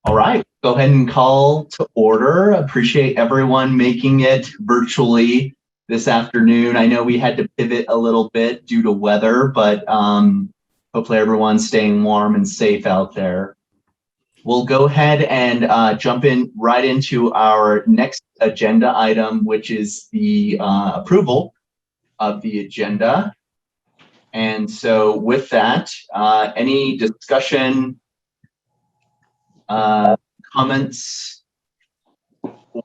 All right, go ahead and call to order. Appreciate everyone making it virtually this afternoon. I know we had to pivot a little bit due to weather, but hopefully everyone's staying warm and safe out there. We'll go ahead and jump in right into our next agenda item, which is the approval of the agenda. And so with that, any discussion, comments,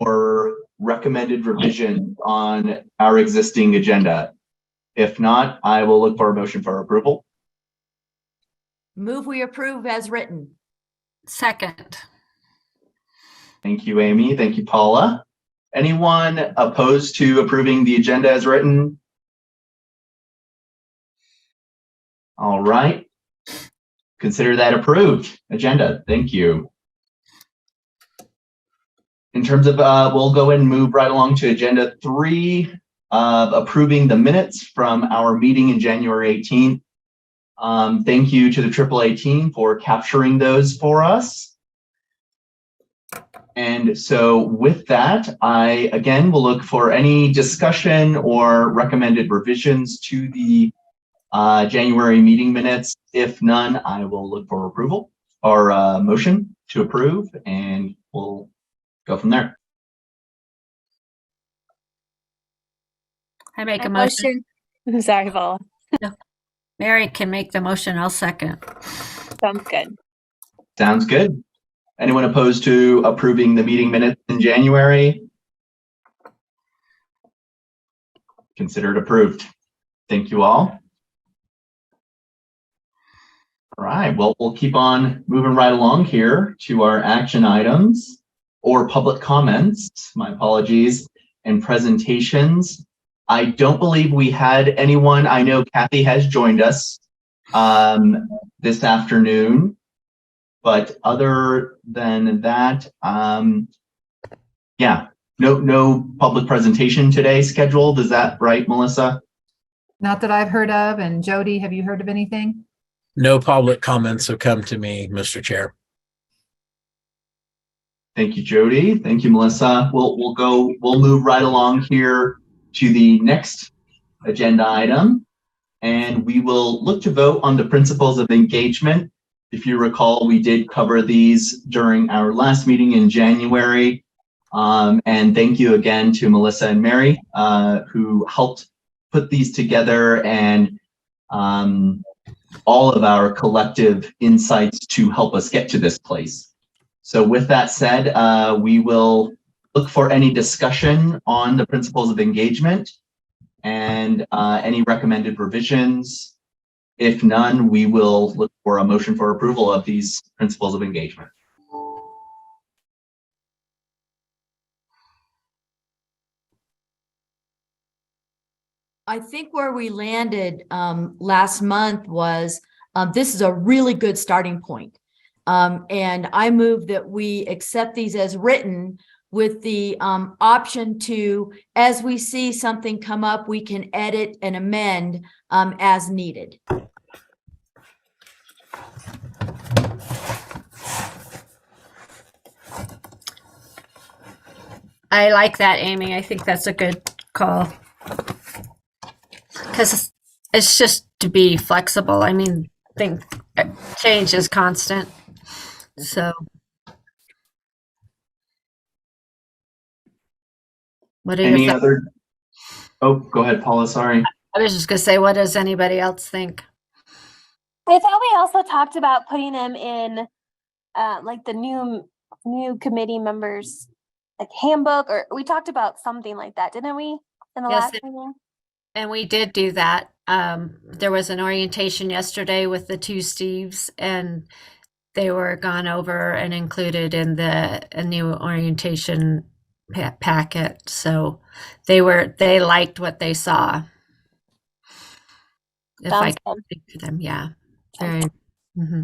or recommended revision on our existing agenda? If not, I will look for a motion for approval. Move we approve as written. Second. Thank you, Amy. Thank you, Paula. Anyone opposed to approving the agenda as written? All right. Consider that approved agenda. Thank you. In terms of, we'll go ahead and move right along to agenda 3 of approving the minutes from our meeting in January 18th. Thank you to the AAA team for capturing those for us. And so with that, I again will look for any discussion or recommended revisions to the January meeting minutes. If none, I will look for approval or motion to approve, and we'll go from there. I make a motion. I'm sorry, Paula. No. Mary can make the motion. I'll second. Sounds good. Sounds good. Anyone opposed to approving the meeting minutes in January? Considered approved. Thank you all. All right, well, we'll keep on moving right along here to our action items or public comments, my apologies, and presentations. I don't believe we had anyone. I know Kathy has joined us this afternoon, but other than that, yeah, no public presentation today scheduled. Is that right, Melissa? Not that I've heard of. And Jody, have you heard of anything? No public comments have come to me, Mr. Chair. Thank you, Jody. Thank you, Melissa. We'll move right along here to the next agenda item, and we will look to vote on the principles of engagement. If you recall, we did cover these during our last meeting in January. And thank you again to Melissa and Mary, who helped put these together, and all of our collective insights to help us get to this place. So with that said, we will look for any discussion on the principles of engagement and any recommended revisions. If none, we will look for a motion for approval of these principles of engagement. I think where we landed last month was this is a really good starting point. And I move that we accept these as written with the option to, as we see something come up, we can edit and amend as needed. I like that, Amy. I think that's a good call. Because it's just to be flexible. I mean, change is constant. So, what are Any your other? Oh, go ahead, Paula. Sorry. I was just gonna say, what does anybody else think? I thought we also talked about putting them in like the new committee members like handbook, or we talked about something like that, didn't we? In the last meeting? And we did do that. There was an orientation yesterday with the two Steves, and they were gone over and included in a new orientation packet. So they liked what they saw. If I can speak to them, yeah. Very. Mm-hmm.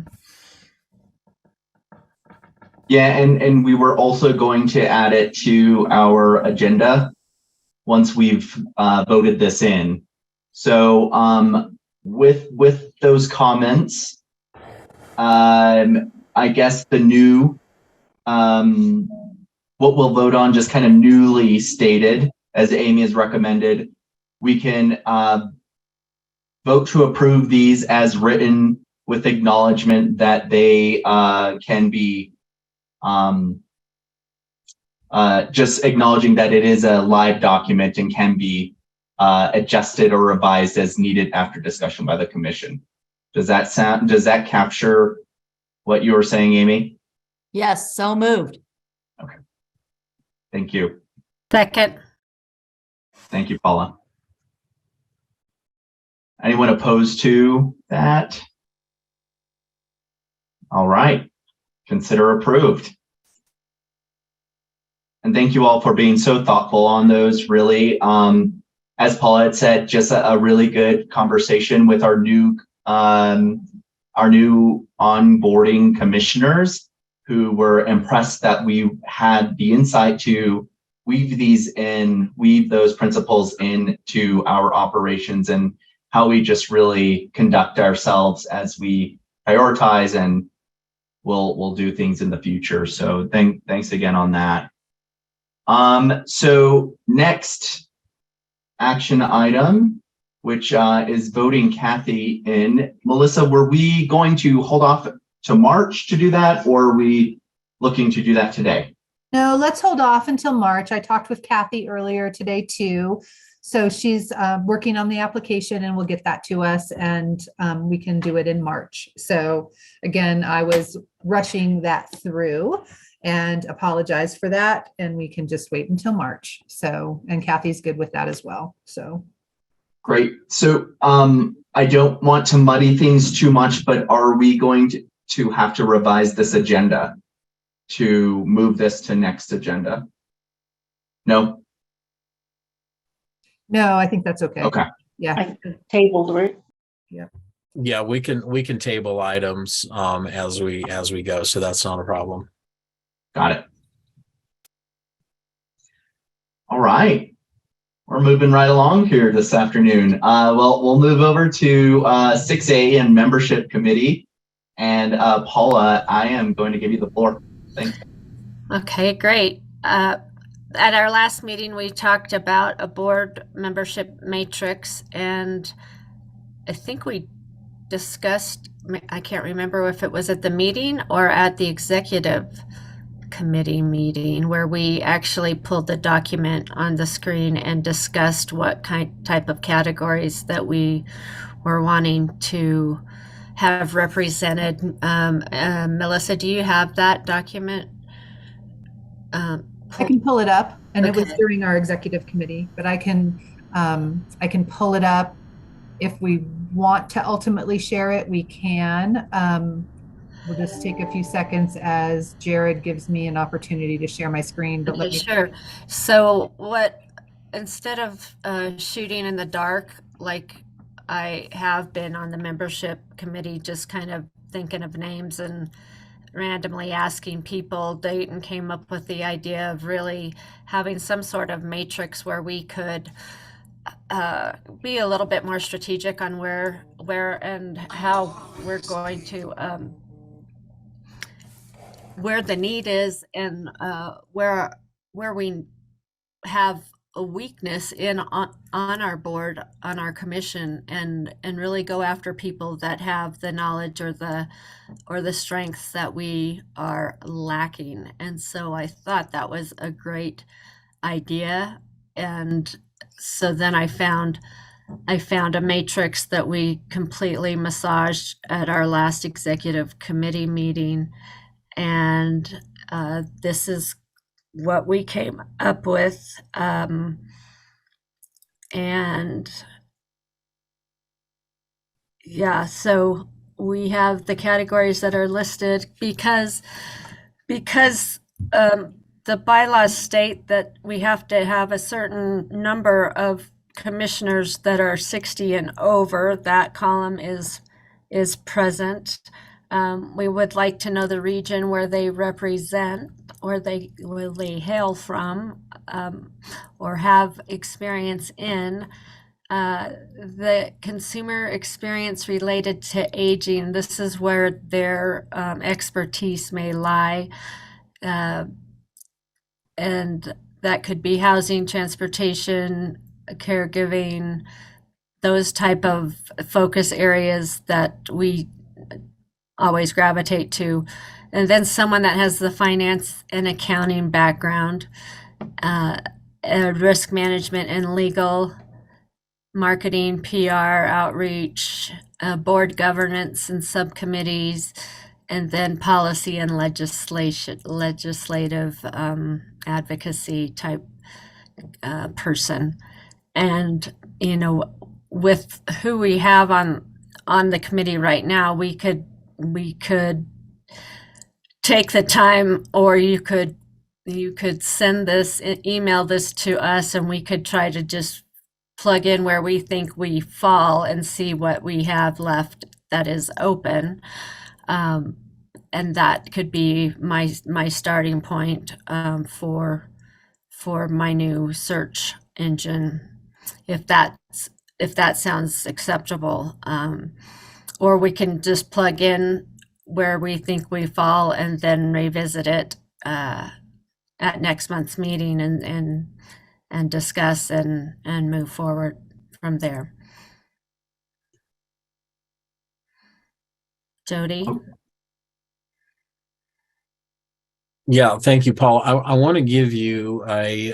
Yeah, and we were also going to add it to our agenda once we've voted this in. So with those comments, I guess the new what we'll vote on, just kind of newly stated, as Amy has recommended. We can vote to approve these as written with acknowledgement that they can be just acknowledging that it is a live document and can be adjusted or revised as needed after discussion by the commission. Does that capture what you were saying, Amy? Yes, so moved. Okay. Thank you. Second. Thank you, Paula. Anyone opposed to that? All right. Consider approved. And thank you all for being so thoughtful on those. Really, as Paula had said, just a really good conversation with our new onboarding commissioners, who were impressed that we had the insight to weave those principles into our operations and how we just really conduct ourselves as we prioritize and we'll do things in the future. So thanks again on that. So next action item, which is voting Kathy in. Melissa, were we going to hold off to March to do that, or are we looking to do that today? No, let's hold off until March. I talked with Kathy earlier today too. So she's working on the application and will get that to us, and we can do it in March. So again, I was rushing that through and apologize for that. And we can just wait until March. So, and Kathy's good with that as well. So. Great. So I don't want to muddy things too much, but are we going to have to revise this agenda to move this to next agenda? No? No, I think that's okay. Okay. Yeah. I tabled, right? Yeah, we can table items as we go, so that's not a problem. Got it. All right. We're moving right along here this afternoon. Well, we'll move over to 6A and membership committee. And Paula, I am going to give you the floor. Thanks. Okay, great. At our last meeting, we talked about a board membership matrix, and I think we discussed, I can't remember if it was at the meeting or at the executive committee meeting, where we actually pulled the document on the screen and discussed what type of categories that we were wanting to have represented. Melissa, do you have that document? I can pull it up, and it was Okay. during our executive committee, but I can pull it up. If we want to ultimately share it, we can. We'll just take a few seconds as Jared gives me an opportunity to share my screen. But let me. Sure. So instead of shooting in the dark, like I have been on the membership committee, just kind of thinking of names and randomly asking people, Dayton came up with the idea of really having some sort of matrix where we could be a little bit more strategic on where and how we're going to where the need is, and where we have a weakness on our board, on our commission, and really go after people that have the knowledge or the strengths that we are lacking. And so I thought that was a great idea. And so then I found a matrix that we completely massaged at our last executive committee meeting. And this is what we came up with. And yeah, so we have the categories that are listed because the bylaws state that we have to have a certain number of commissioners that are 60 and over. That column is present. We would like to know the region where they represent, or where they hail from, or have experience in. The consumer experience related to aging. This is where their expertise may lie. uh, and that could be housing, transportation, caregiving, those type of focus areas that we always gravitate to. And then someone that has the finance and accounting background, uh, risk management and legal, marketing, PR, outreach, board governance and subcommittees, and then policy and legislative advocacy type person. And with who we have on the committee right now, we could take the time, or you could send this, email this to us, and we could try to just plug in where we think we fall and see what we have left that is open. And that could be my starting point for my new search engine, if that sounds acceptable. Or we can just plug in where we think we fall and then revisit it at next month's meeting and discuss and move forward from there. Jody? Yeah, thank you, Paul. I want to give you a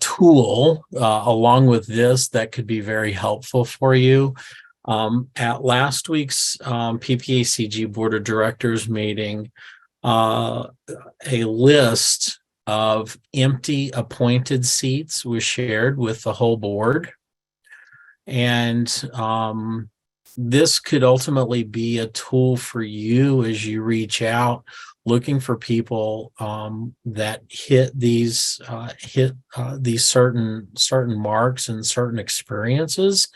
tool along with this that could be very helpful for you. At last week's PPACG Board of Directors meeting, a list of empty appointed seats was shared with the whole board. And this could ultimately be a tool for you as you reach out looking for people that hit these certain marks and certain experiences.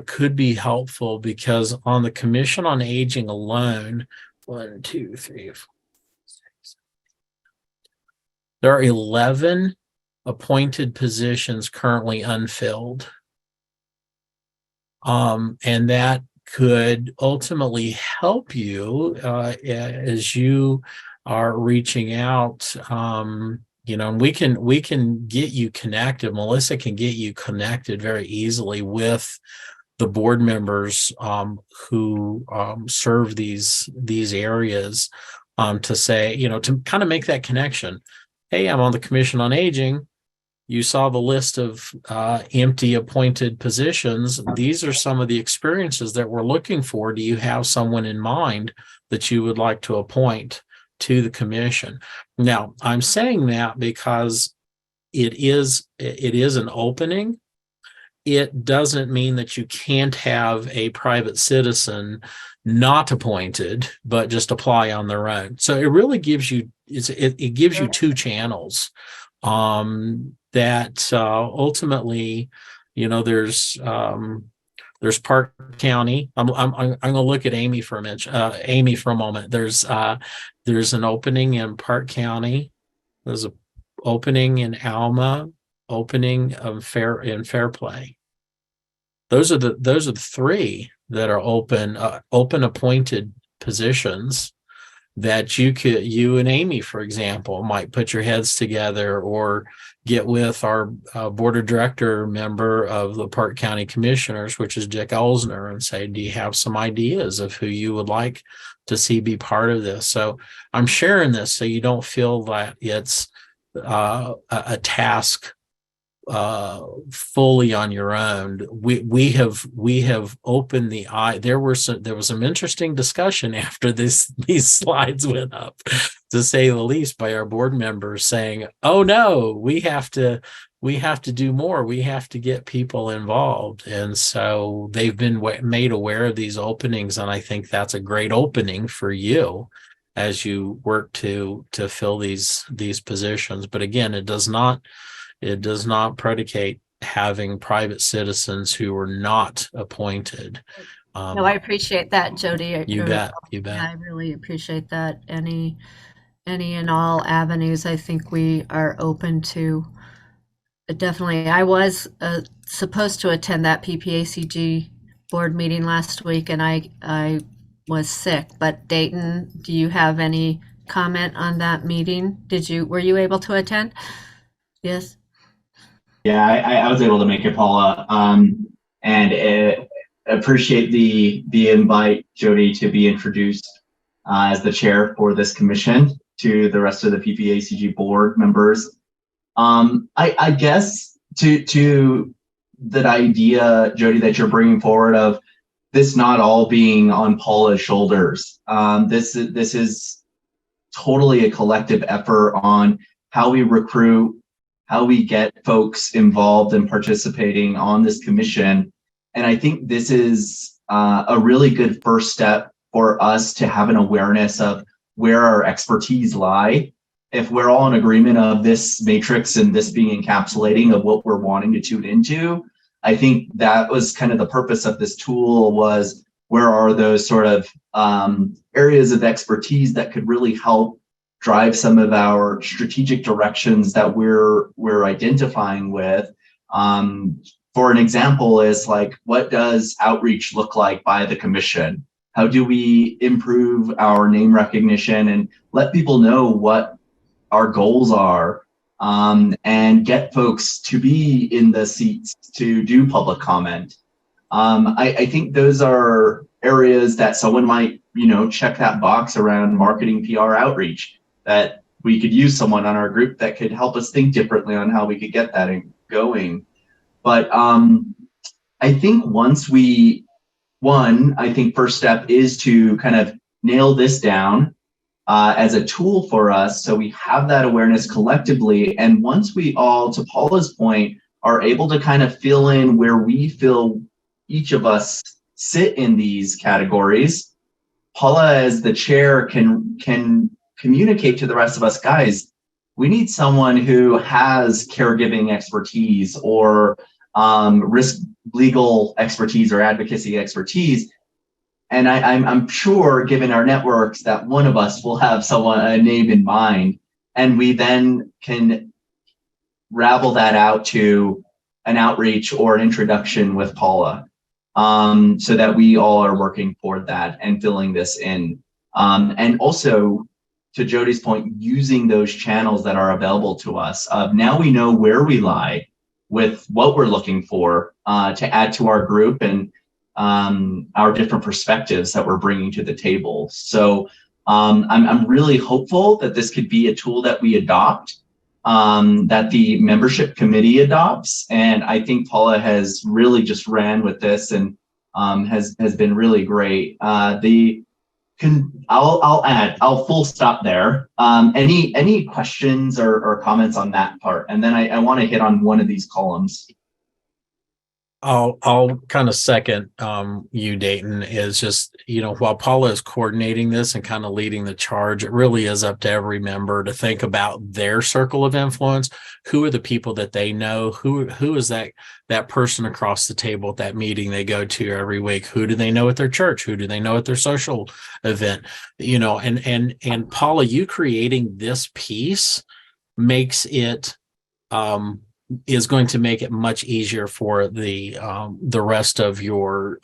Could be helpful, because on the Commission on Aging alone, 1, 2, 3, 4, 6, there are 11 appointed positions currently unfilled. And that could ultimately help you as you are reaching out. And we can get you connected. Melissa can get you connected very easily with the board members who serve these areas, to say, to kind of make that connection. Hey, I'm on the Commission on Aging. You saw the list of empty appointed positions. These are some of the experiences that we're looking for. Do you have someone in mind that you would like to appoint to the commission? Now, I'm saying that because it is an opening. It doesn't mean that you can't have a private citizen not appointed, but just apply on their own. So it really gives you, it gives you two channels. That ultimately, there's Park County. I'm going to look at Amy for a minute. Amy, for a moment. There's an opening in Park County. There's an opening in Alma. Opening of Fairplay. Those are the three that are open appointed positions that you and Amy, for example, might put your heads together, or get with our board of director member of the Park County Commissioners, which is Dick Elsner, and say, do you have some ideas of who you would like to see be part of this? So I'm sharing this so you don't feel that it's a task fully on your own. We have opened the eye. There was some interesting discussion after these slides went up, to say the least, by our board members saying, "Oh no, we have to do more. We have to get people involved." And so they've been made aware of these openings, and I think that's a great opening for you as you work to fill these positions. But again, it does not predicate having private citizens who are not appointed. No, I appreciate that, Jody. You bet. I really appreciate that. Any and all avenues, I think we are open to. Definitely. I was supposed to attend that PPACG board meeting last week, and I was sick. But Dayton, do you have any comment on that meeting? Were you able to attend? Yes. Yeah, I was able to make it, Paula, and appreciate the invite, Jody, to be introduced as the chair for this commission to the rest of the PPACG board members. I guess to that idea, Jody, that you're bringing forward of this not all being on Paula's shoulders. This is totally a collective effort on how we recruit, how we get folks involved and participating on this commission. And I think this is a really good first step for us to have an awareness of where our expertise lie. If we're all in agreement of this matrix and this being encapsulating of what we're wanting to tune into, I think that was kind of the purpose of this tool, was where are those sort of areas of expertise that could really help drive some of our strategic directions that we're identifying with. For an example is like, what does outreach look like by the commission? How do we improve our name recognition and let people know what our goals are, and get folks to be in the seats to do public comment? I think those are areas that someone might, check that box around marketing, PR, outreach, that we could use someone on our group that could help us think differently on how we could get that going. But I think I think first step is to kind of nail this down as a tool for us, so we have that awareness collectively. And once we all, to Paula's point, are able to kind of fill in where we feel each of us sit in these categories, Paula, as the chair, can communicate to the rest of us, guys, we need someone who has caregiving expertise or risk legal expertise or advocacy expertise. And I'm sure, given our networks, that one of us will have a name in mind, and we then can ravel that out to an outreach or an introduction with Paula, so that we all are working toward that and filling this in. And also, to Jody's point, using those channels that are available to us. Now we know where we lie with what we're looking for to add to our group and our different perspectives that we're bringing to the table. So I'm really hopeful that this could be a tool that we adopt, that the membership committee adopts. And I think Paula has really just ran with this and has been really great. I'll full stop there. Any questions or comments on that part? And then I want to hit on one of these columns. I'll kind of second you, Dayton, is just, while Paula is coordinating this and kind of leading the charge, it really is up to every member to think about their circle of influence. Who are the people that they know? Who is that person across the table at that meeting they go to every week? Who do they know at their church? Who do they know at their social event? And Paula, you creating this piece makes it is going to make it much easier for the rest of your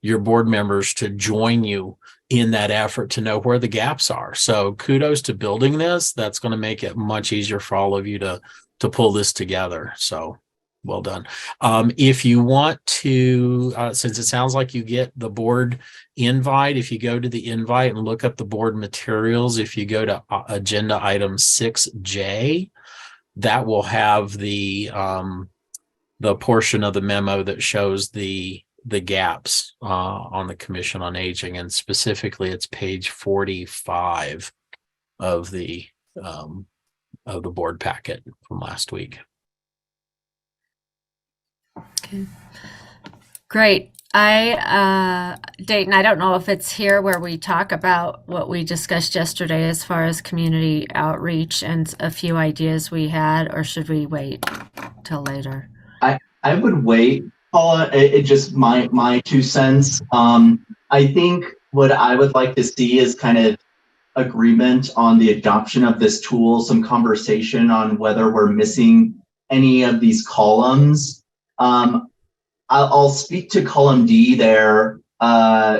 board members to join you in that effort to know where the gaps are. So kudos to building this. That's going to make it much easier for all of you to pull this together. So well done. If you want to, since it sounds like you get the board invite, if you go to the invite and look up the board materials, if you go to agenda item 6J, that will have the portion of the memo that shows the gaps on the Commission on Aging, and specifically it's page 45 of the board packet from last week. Okay, great. Dayton, I don't know if it's here where we talk about what we discussed yesterday as far as community outreach and a few ideas we had, or should we wait till later? I would wait, Paula. It just my 2 cents. I think what I would like to see is kind of agreement on the adoption of this tool, some conversation on whether we're missing any of these columns. I'll speak to column D there.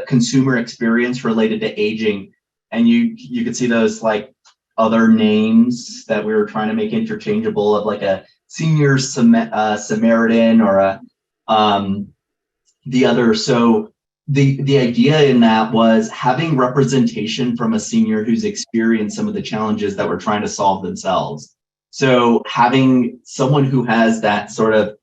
consumer experience related to aging. And you could see those like other names that we were trying to make interchangeable of like a senior Samaritan or a the other. So the idea in that was having representation from a senior who's experienced some of the challenges that we're trying to solve themselves. So having someone who has that sort of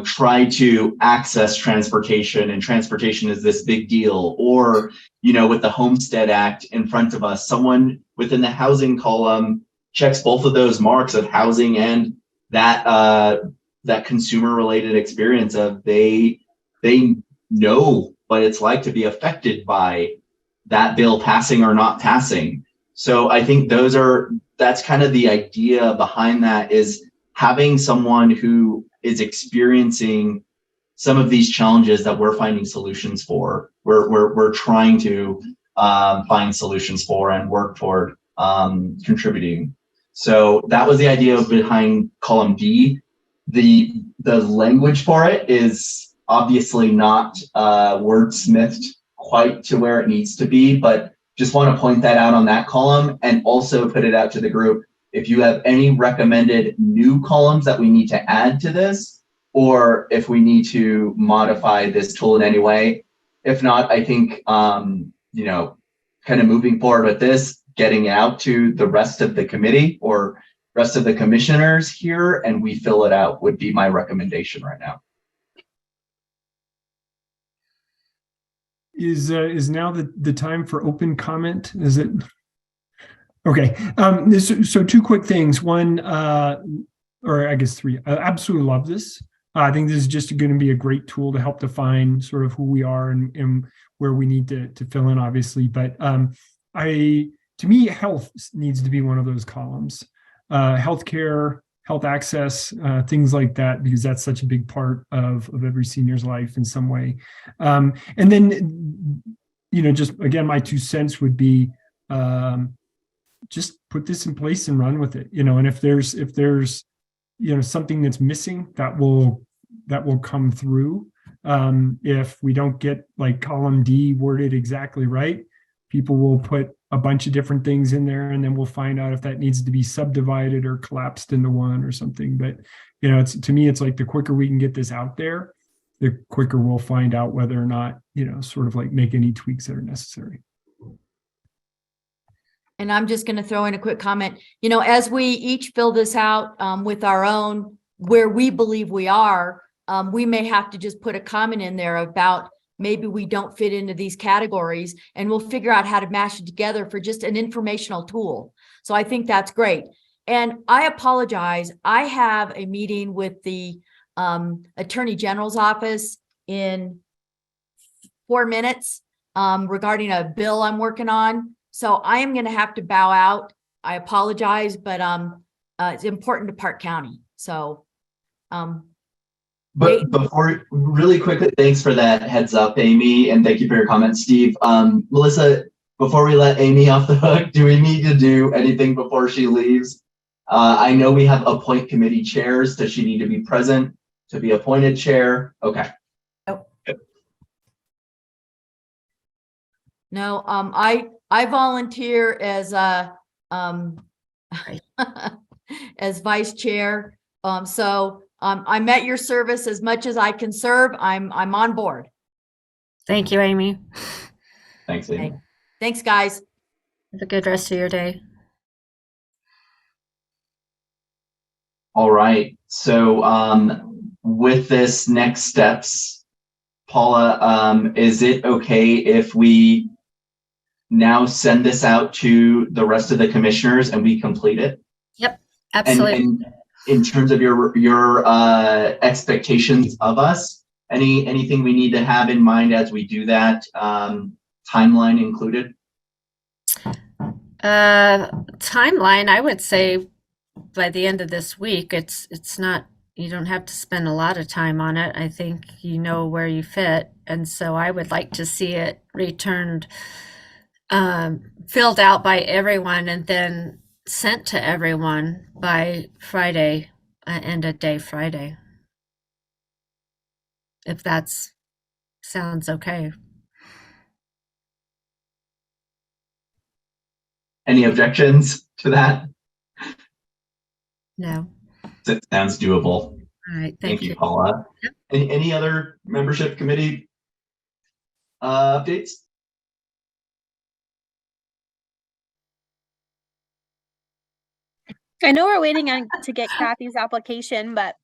try to access transportation, and transportation is this big deal, or, with the Homestead Act in front of us, someone within the housing column checks both of those marks of housing and that consumer related experience of they know what it's like to be affected by that bill passing or not passing. So I think that's kind of the idea behind that, is having someone who is experiencing some of these challenges that we're finding solutions for. We're trying to find solutions for and work toward contributing. So that was the idea behind column D. The language for it is obviously not wordsmithed quite to where it needs to be, but just want to point that out on that column and also put it out to the group. If you have any recommended new columns that we need to add to this, or if we need to modify this tool in any way. If not, I think, kind of moving forward with this, getting out to the rest of the committee or rest of the commissioners here, and we fill it out would be my recommendation right now. Is now the time for open comment? Is it? Okay. So two quick things. One, or I guess three. I absolutely love this. I think this is just going to be a great tool to help define sort of who we are and where we need to fill in, obviously. But to me, health needs to be one of those columns. Healthcare, health access, things like that, because that's such a big part of every senior's life in some way. And then, just again, my 2 cents would be just put this in place and run with it. And if there's something that's missing, that will come through. If we don't get like column D worded exactly right, people will put a bunch of different things in there, and then we'll find out if that needs to be subdivided or collapsed into one or something. But to me, it's like the quicker we can get this out there, the quicker we'll find out whether or not sort of like make any tweaks that are necessary. And I'm just going to throw in a quick comment. As we each fill this out with our own, where we believe we are, we may have to just put a comment in there about maybe we don't fit into these categories, and we'll figure out how to mash it together for just an informational tool. So I think that's great. And I apologize. I have a meeting with the Attorney General's office in 4 minutes regarding a bill I'm working on. So I am going to have to bow out. I apologize, but it's important to Park County. So, but before, really quickly, thanks for that heads up, Amy, and thank you for your comments, Steve. Melissa, before we let Amy off the hook, do we need to do anything before she leaves? I know we have appoint committee chairs. Does she need to be present to be appointed chair? Okay. No, I volunteer as as vice chair. So I'm at your service as much as I can serve. I'm on board. Thank you, Amy. Thanks, Amy. Okay. Thanks, guys. Have a good rest of your day. All right. So with this next steps, Paula, is it okay if we now send this out to the rest of the commissioners and we complete it? Yep, absolutely. And in terms of your expectations of us, anything we need to have in mind as we do that, timeline included? Timeline, I would say by the end of this week. It's not, you don't have to spend a lot of time on it. I think you know where you fit, and so I would like to see it returned, filled out by everyone, and then sent to everyone by Friday, end of day Friday. If that's sounds okay. Any objections to that? No. That sounds doable. All right. Thank Thank you, you. Paula. Yep. Any other membership committee updates? I know we're waiting on to get Kathy's application, but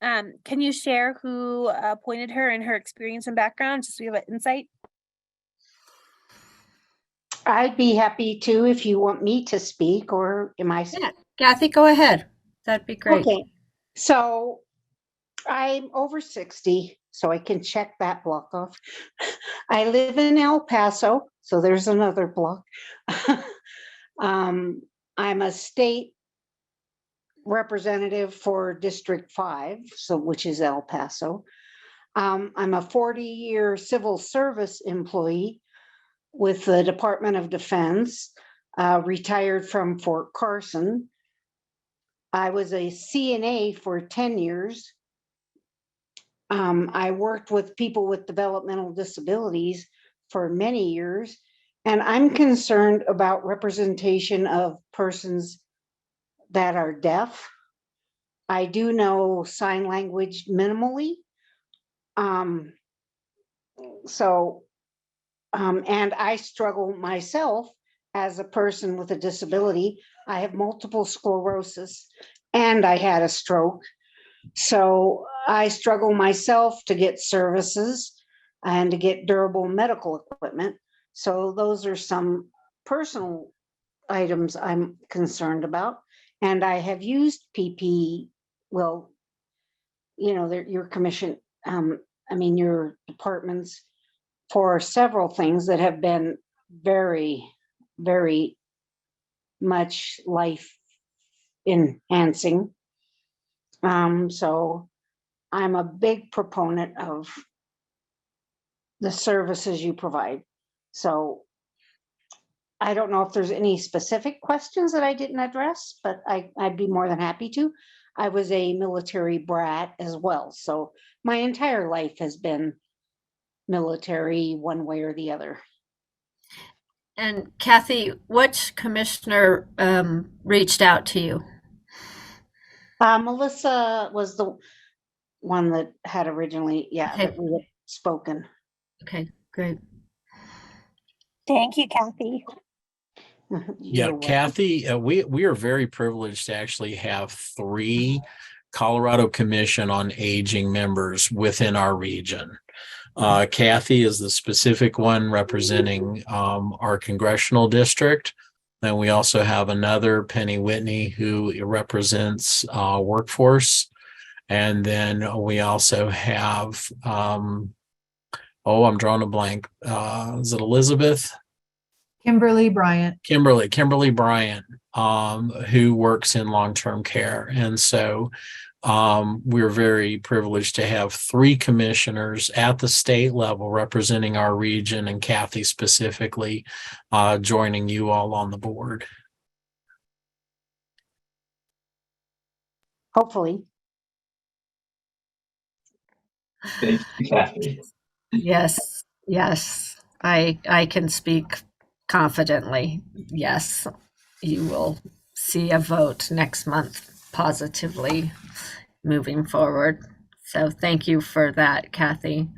can you share who appointed her and her experience and background, just so we have an insight? I'd be happy to if you want me to speak, or am I? Yeah, Kathy, go ahead. That'd be great. Okay, so I'm over 60, so I can check that block off. I live in El Paso, so there's another block. I'm a state representative for District 5, so which is El Paso. I'm a 40-year civil service employee with the Department of Defense, retired from Fort Carson. I was a CNA for 10 years. I worked with people with developmental disabilities for many years, and I'm concerned about representation of persons that are deaf. I do know sign language minimally. And I struggle myself as a person with a disability. I have multiple sclerosis and I had a stroke. So I struggle myself to get services and to get durable medical equipment. So those are some personal items I'm concerned about. And I have used PP, well, you know, your commission, your departments for several things that have been very, very much life enhancing. So I'm a big proponent of the services you provide. So I don't know if there's any specific questions that I didn't address, but I'd be more than happy to. I was a military brat as well. So my entire life has been military one way or the other. And Kathy, which commissioner reached out to you? Melissa was the one that had originally, Okay. that we had spoken. Okay, great. Thank you, Kathy. Yeah, You're welcome. Kathy, we are very privileged to actually have 3 Colorado Commission on Aging members within our region. Kathy is the specific one representing our congressional district. Then we also have another, Penny Whitney, who represents workforce. And then we also have, I'm drawing a blank. Is it Elizabeth? Kimberly Bryant. Kimberly Bryant, who works in long-term care. And so we're very privileged to have 3 commissioners at the state level representing our region, and Kathy specifically joining you all on the board. Hopefully. Thank you, Kathy. Yes, I can speak confidently. Yes, you will see a vote next month positively moving forward. So thank you for that, Kathy.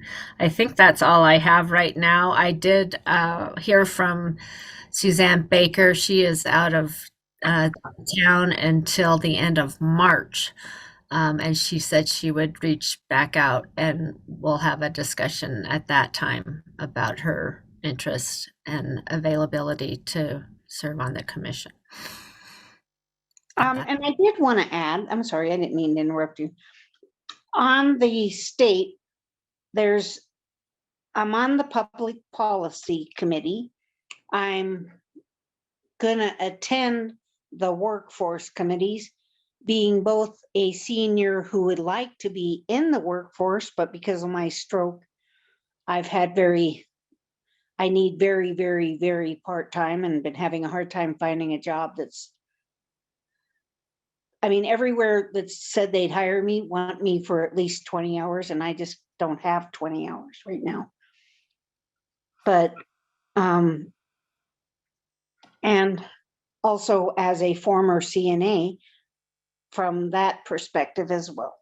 I think that's all I have right now. I did hear from Suzanne Baker. She is out of town until the end of March. And she said she would reach back out and we'll have a discussion at that time about her interest and availability to serve on the commission. And I did want to add, I'm sorry, I didn't mean to interrupt you. On the state, I'm on the public policy committee. I'm gonna attend the workforce committees, being both a senior who would like to be in the workforce, but because of my stroke, I need very, very, very part-time and been having a hard time finding a job that's, everywhere that said they'd hire me, want me for at least 20 hours. And I just don't have 20 hours right now. But, and also as a former CNA from that perspective as well.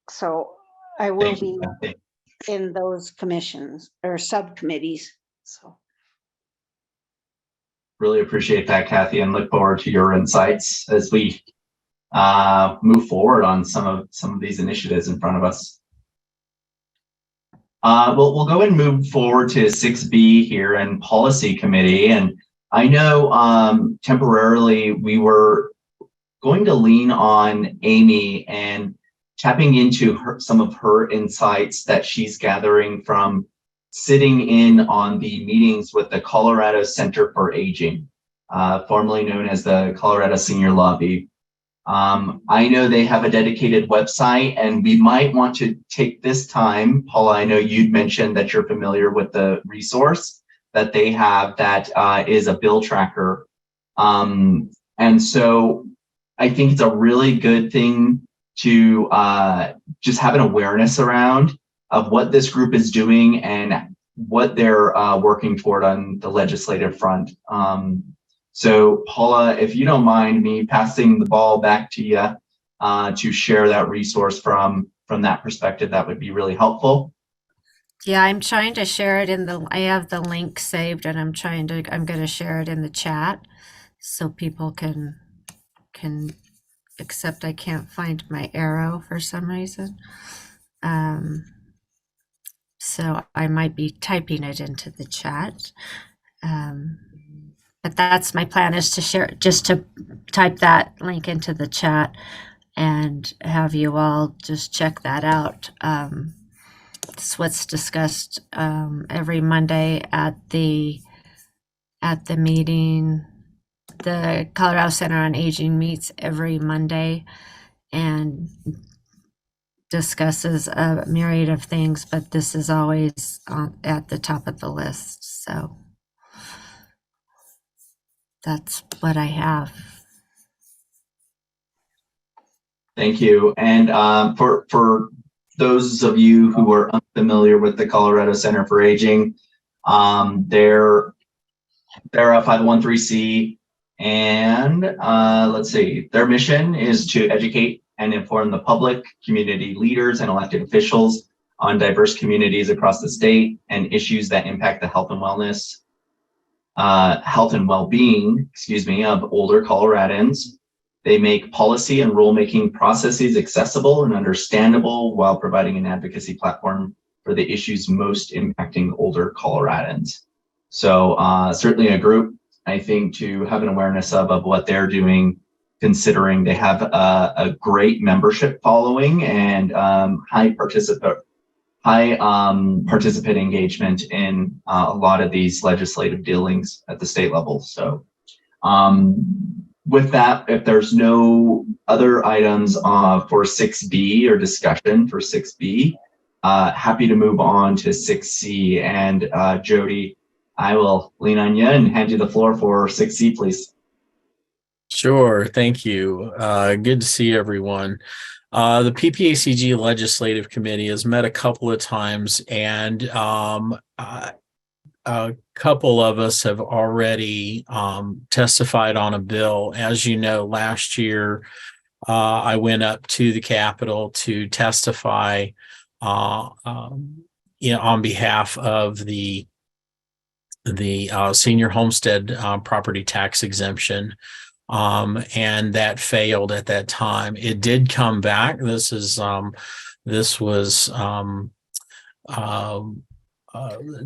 So I will Thank you, be Kathy. in those commissions or subcommittees, so. Really appreciate that, Kathy, and look forward to your insights as we move forward on some of these initiatives in front of us. We'll go and move forward to 6B here in Policy Committee. And I know temporarily we were going to lean on Amy and tapping into some of her insights that she's gathering from sitting in on the meetings with the Colorado Center for Aging, formerly known as the Colorado Senior Lobby. I know they have a dedicated website, and we might want to take this time. Paula, I know you'd mentioned that you're familiar with the resource that they have that is a bill tracker. And so I think it's a really good thing to just have an awareness around of what this group is doing and what they're working toward on the legislative front. So Paula, if you don't mind me passing the ball back to you to share that resource from that perspective, that would be really helpful. Yeah, I'm trying to share it I have the link saved, and I'm going to share it in the chat so people can, except I can't find my arrow for some reason. So I might be typing it into the chat. But that's my plan, is to share, just to type that link into the chat and have you all just check that out. It's what's discussed every Monday at the meeting. The Colorado Center on Aging meets every Monday and discusses a myriad of things, but this is always at the top of the list. So that's what I have. Thank you. And for those of you who are unfamiliar with the Colorado Center for Aging, they're a 501(c), and let's see, their mission is to educate and inform the public, community leaders, and elected officials on diverse communities across the state and issues that impact the health and well-being, of older Coloradans. They make policy and rulemaking processes accessible and understandable while providing an advocacy platform for the issues most impacting older Coloradans. So certainly a group, I think, to have an awareness of what they're doing, considering they have a great membership following and high participant engagement in a lot of these legislative dealings at the state level. So with that, if there's no other items for 6B or discussion for 6B, happy to move on to 6C. And Jody, I will lean on you and hand you the floor for 6C, please. Sure. Thank you. Good to see everyone. The PPACG Legislative Committee has met a couple of times, and a couple of us have already testified on a bill. As you know, last year I went up to the Capitol to testify on behalf of the senior homestead property tax exemption. And that failed at that time. It did come back. This was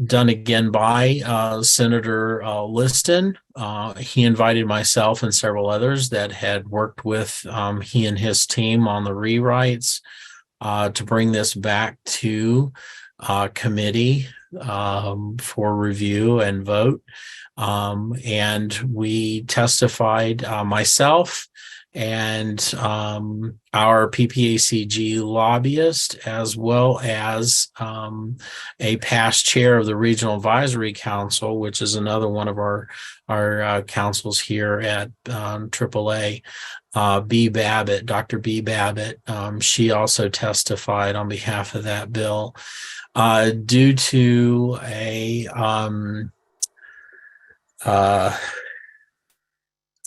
done again by Senator Liston. He invited myself and several others that had worked with he and his team on the rewrites to bring this back to committee for review and vote. And we testified, myself and our PPACG lobbyist, as well as a past chair of the Regional Advisory Council, which is another one of our councils here at AAA. B. Babbitt, Dr. B. Babbitt, she also testified on behalf of that bill. Due to a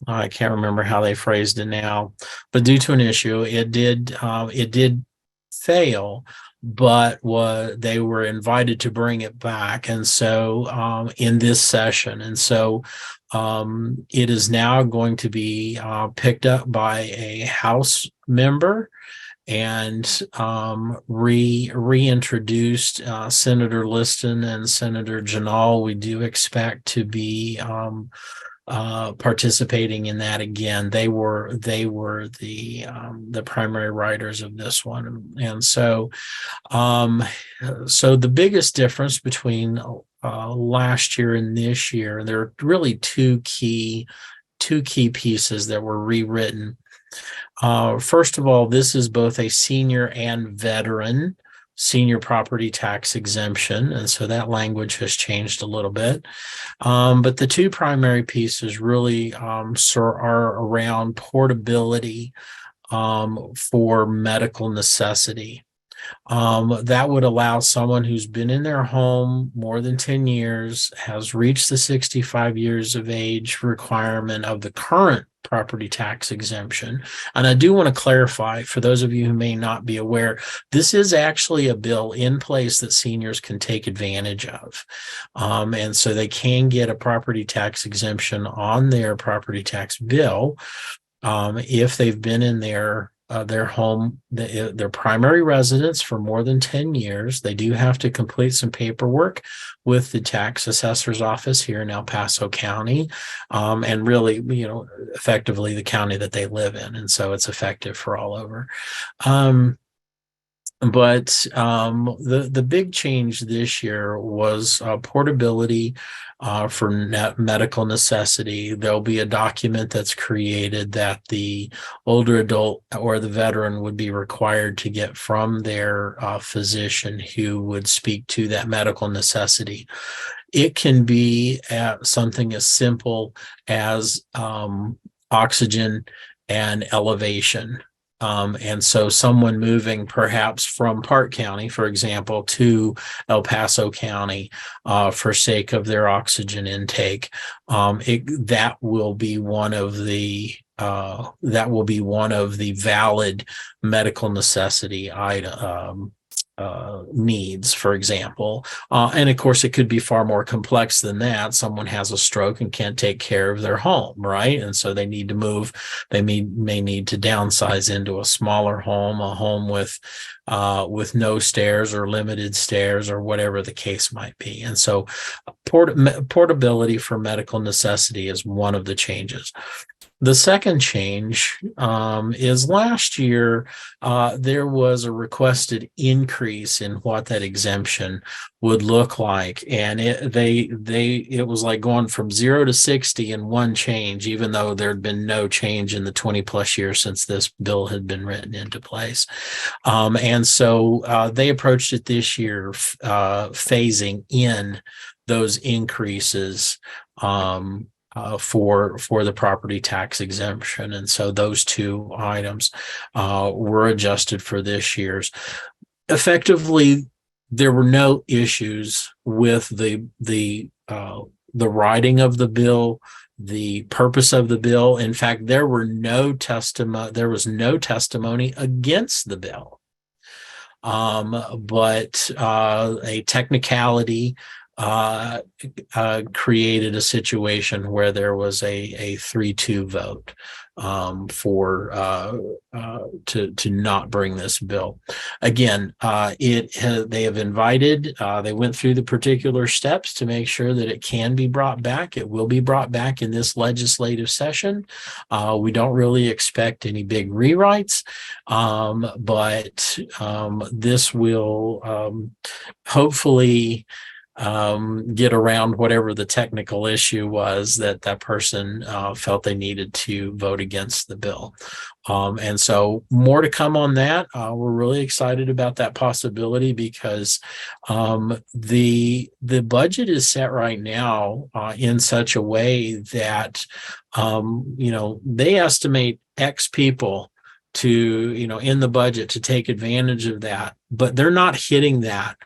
I can't remember how they phrased it now, but due to an issue, it did fail, but they were invited to bring it back, and so in this session, and so it is now going to be picked up by a House member and reintroduced. Senator Liston and Senator Janal, we do expect to be participating in that again. They were the primary writers of this one, and so the biggest difference between last year and this year, there are really two key pieces that were rewritten. First of all, this is both a senior and veteran senior property tax exemption, and so that language has changed a little bit. But the two primary pieces really are around portability for medical necessity. That would allow someone who's been in their home more than 10 years, has reached the 65 years of age requirement of the current property tax exemption. And I do want to clarify, for those of you who may not be aware, this is actually a bill in place that seniors can take advantage of. And so they can get a property tax exemption on their property tax bill if they've been in their home, their primary residence for more than 10 years. They do have to complete some paperwork with the tax assessor's office here in El Paso County, and really, effectively the county that they live in. And so it's effective for all over. But the big change this year was portability for medical necessity. There'll be a document that's created that the older adult or the veteran would be required to get from their physician who would speak to that medical necessity. It can be something as simple as oxygen and elevation. And so someone moving perhaps from Park County, for example, to El Paso County for sake of their oxygen intake, that will be one of the valid medical necessity needs, for example. And of course, it could be far more complex than that. Someone has a stroke and can't take care of their home, right? And so they need to move. They may need to downsize into a smaller home, a home with no stairs or limited stairs or whatever the case might be. And so portability for medical necessity is one of the changes. The second change is last year, there was a requested increase in what that exemption would look like. And it was like going from 0 to 60 in one change, even though there had been no change in the 20 plus years since this bill had been written into place. And so they approached it this year, phasing in those increases for the property tax exemption. And so those two items were adjusted for this year's. Effectively, there were no issues with the writing of the bill, the purpose of the bill. In fact, there was no testimony against the bill. But a technicality created a situation where there was a 3-2 vote to not bring this bill. Again, they have invited. They went through the particular steps to make sure that it can be brought back. It will be brought back in this legislative session. We don't really expect any big rewrites, but this will hopefully get around whatever the technical issue was that person felt they needed to vote against the bill. And so more to come on that. We're really excited about that possibility because the budget is set right now in such a way that they estimate X people to in the budget to take advantage of that, but they're not hitting that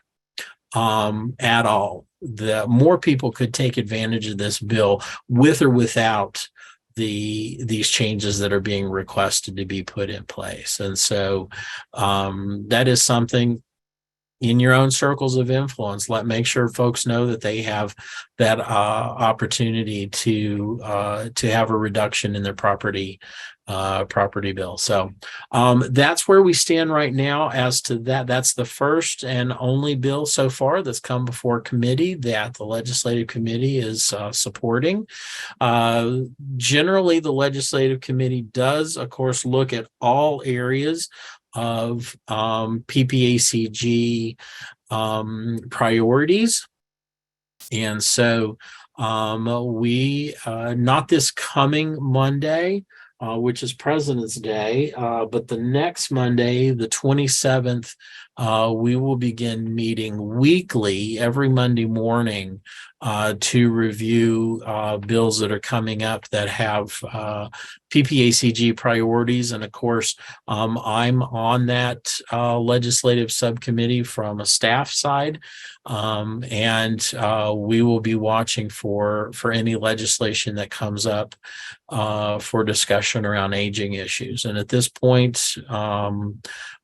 at all. The more people could take advantage of this bill with or without these changes that are being requested to be put in place. And so that is something in your own circles of influence. Make sure folks know that they have that opportunity to have a reduction in their property bill. So that's where we stand right now as to that. That's the first and only bill so far that's come before committee that the legislative committee is supporting. Generally, the legislative committee does, of course, look at all areas of PPACG priorities. And so we, not this coming Monday, which is President's Day, but the next Monday, the 27th, we will begin meeting weekly every Monday morning to review bills that are coming up that have PPACG priorities. And of course, I'm on that legislative subcommittee from a staff side. And we will be watching for any legislation that comes up for discussion around aging issues. And at this point,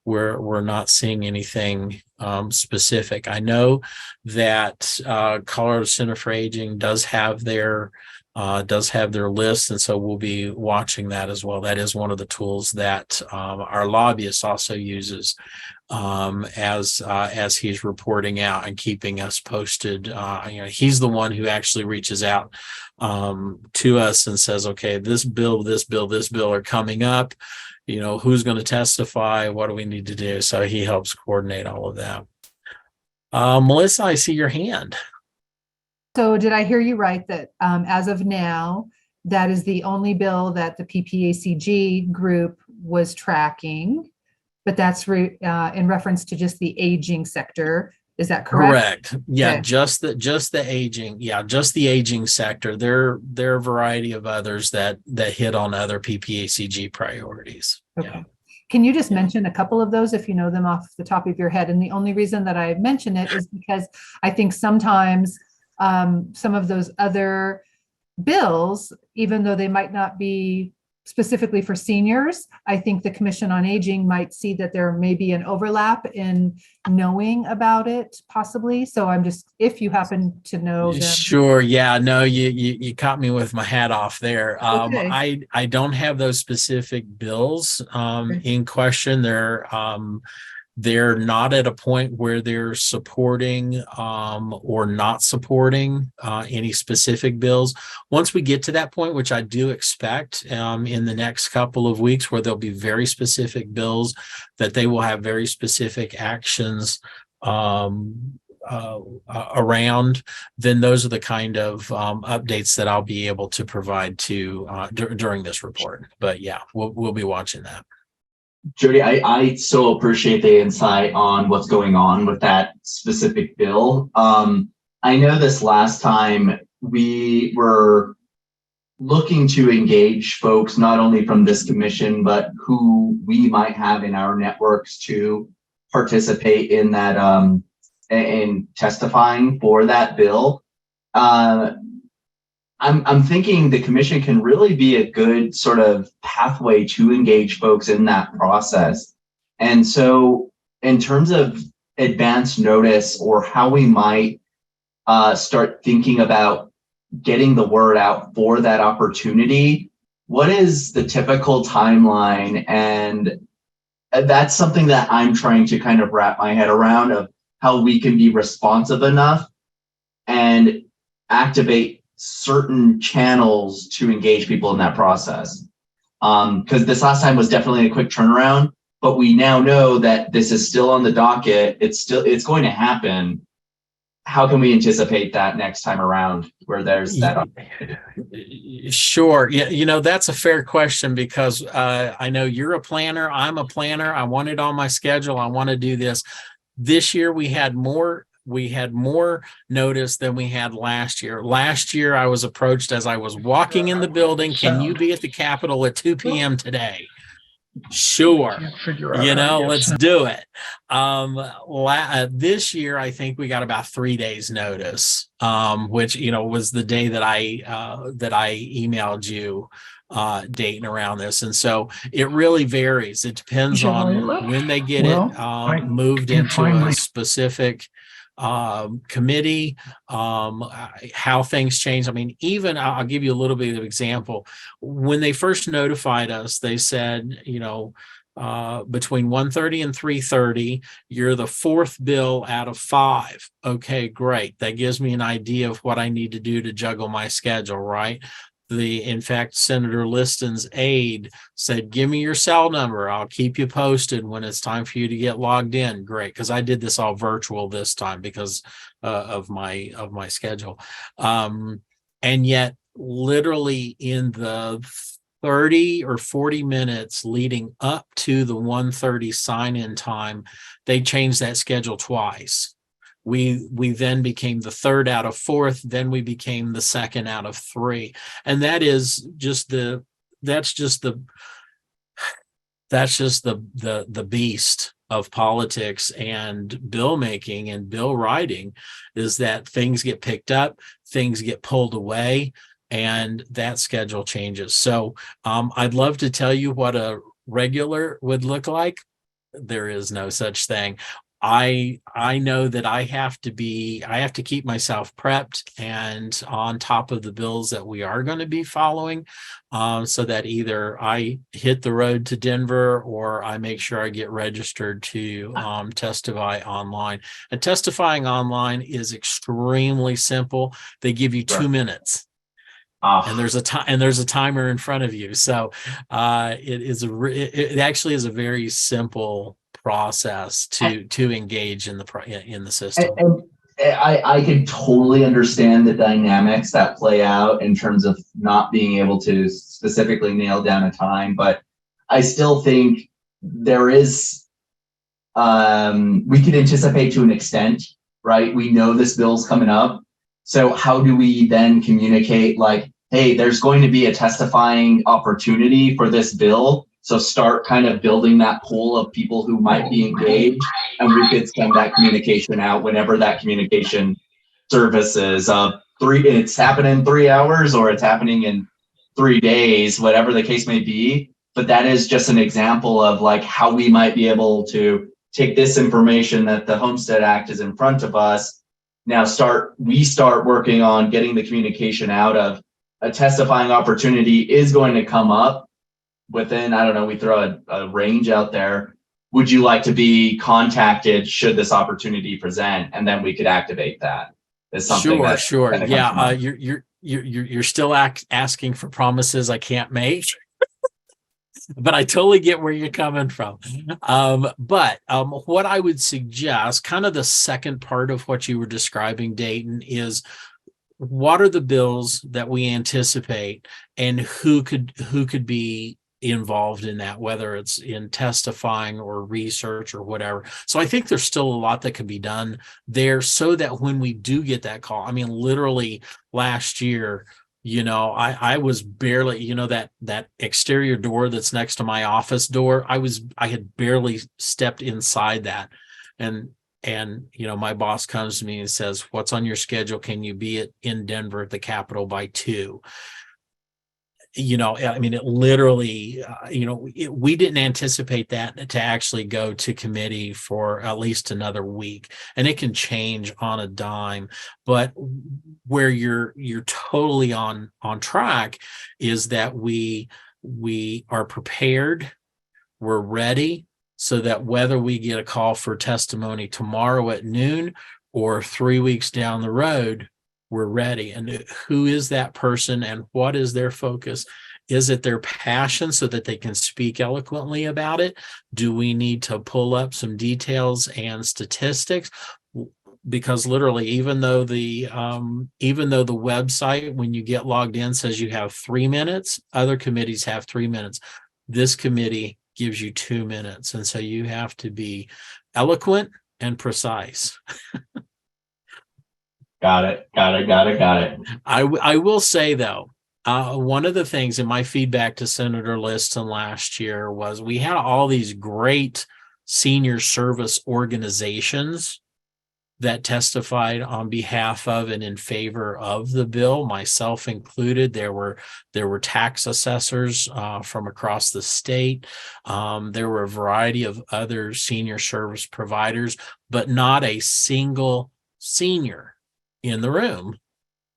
we're not seeing anything specific. I know that Colorado Center for Aging does have their list, and so we'll be watching that as well. That is one of the tools that our lobbyist also uses as he's reporting out and keeping us posted. He's the one who actually reaches out to us and says, okay, this bill are coming up. Who's going to testify? What do we need to do? So he helps coordinate all of that. Melissa, I see your hand. So did I hear you right that as of now, that is the only bill that the PPACG group was tracking, but that's in reference to just the aging sector. Is that correct? Correct. Yeah, Okay. just the aging. Yeah, just the aging sector. There are a variety of others that hit on other PPACG priorities. Okay. Yeah. Can you just mention a couple of those if you know them off the top of your head? And the only reason that I mention it is because I think sometimes some of those other bills, even though they might not be specifically for seniors, I think the Commission on Aging might see that there may be an overlap in knowing about it possibly. So I'm just, if you happen to know them. Sure. Yeah, no, you caught me with my hat off there. Okay. I don't have those specific bills in question. They're not at a point where they're supporting or not supporting any specific bills. Once we get to that point, which I do expect in the next couple of weeks, where there'll be very specific bills that they will have very specific actions around, then those are the kind of updates that I'll be able to provide to during this report. But yeah, we'll be watching that. Jody, I so appreciate the insight on what's going on with that specific bill. I know this last time we were looking to engage folks, not only from this commission, but who we might have in our networks to participate in that, in testifying for that bill. I'm thinking the commission can really be a good sort of pathway to engage folks in that process. And so in terms of advance notice or how we might start thinking about getting the word out for that opportunity, what is the typical timeline? And that's something that I'm trying to kind of wrap my head around, of how we can be responsive enough and activate certain channels to engage people in that process. Because this last time was definitely a quick turnaround, but we now know that this is still on the docket. It's going to happen. how can we anticipate that next time around where there's that? Sure. Yeah, that's a fair question because I know you're a planner. I'm a planner. I want it on my schedule. I want to do this. This year we had more notice than we had last year. Last year I was approached as I was walking in the building. Can you be at the Capitol at 2 p.m. today? Sure. Let's do it. This year, I think we got about 3 days notice, which, was the day that I emailed you, Dayton, around this. And so it really varies. It depends on when they get it moved into a specific committee, how things change. I mean, even I'll give you a little bit of example. When they first notified us, they said, between 1:30 and 3:30, you're the fourth bill out of 5. Okay, great. That gives me an idea of what I need to do to juggle my schedule, right? In fact, Senator Liston's aide said, give me your cell number. I'll keep you posted when it's time for you to get logged in. Great. Because I did this all virtual this time because of my schedule. And yet literally in the 30 or 40 minutes leading up to the 1:30 sign-in time, they changed that schedule twice. We then became the third out of 4th, then we became the second out of 3. And that's just the beast of politics and bill making and bill writing, is that things get picked up, things get pulled away, and that schedule changes. So I'd love to tell you what a regular would look like. There is no such thing. I know that I have to keep myself prepped and on top of the bills that we are going to be following, so that either I hit the road to Denver or I make sure I get registered to testify online. And testifying online is extremely simple. They give you 2 minutes. And there's a timer in front of you. So it actually is a very simple process to engage in the system. And I can totally understand the dynamics that play out in terms of not being able to specifically nail down a time, but I still think there is, we can anticipate to an extent, right? We know this bill's coming up. So how do we then communicate like, hey, there's going to be a testifying opportunity for this bill. So start kind of building that pool of people who might be engaged, and we could send that communication out whenever that communication services it's happening in 3 hours or it's happening in 3 days, whatever the case may be. But that is just an example of like how we might be able to take this information that the Homestead Act is in front of us. Now we start working on getting the communication out of a testifying opportunity is going to come up within, I don't know, we throw a range out there. Would you like to be contacted should this opportunity present? And then we could activate that. It's something Sure. Yeah. You're still asking for promises I can't make. But I totally get where you're coming from. But what I would suggest, kind of the second part of what you were describing, Dayton, is what are the bills that we anticipate and who could be involved in that, whether it's in testifying or research or whatever. So I think there's still a lot that can be done there so that when we do get that call, I mean, literally last year, I was barely, that exterior door that's next to my office door, I had barely stepped inside that. And my boss comes to me and says, what's on your schedule? Can you be in Denver at the Capitol by 2? I mean, it literally, we didn't anticipate that to actually go to committee for at least another week, and it can change on a dime. But where you're totally on track is that we are prepared, we're ready, so that whether we get a call for testimony tomorrow at noon or 3 weeks down the road, we're ready. And who is that person and what is their focus? Is it their passion so that they can speak eloquently about it? Do we need to pull up some details and statistics? because literally, even though the website, when you get logged in, says you have 3 minutes, other committees have 3 minutes. This committee gives you 2 minutes, and so you have to be eloquent and precise. Got it. I will say, though, one of the things in my feedback to Senator Liston last year was we had all these great senior service organizations that testified on behalf of and in favor of the bill, myself included. There were tax assessors from across the state. There were a variety of other senior service providers, but not a single senior in the room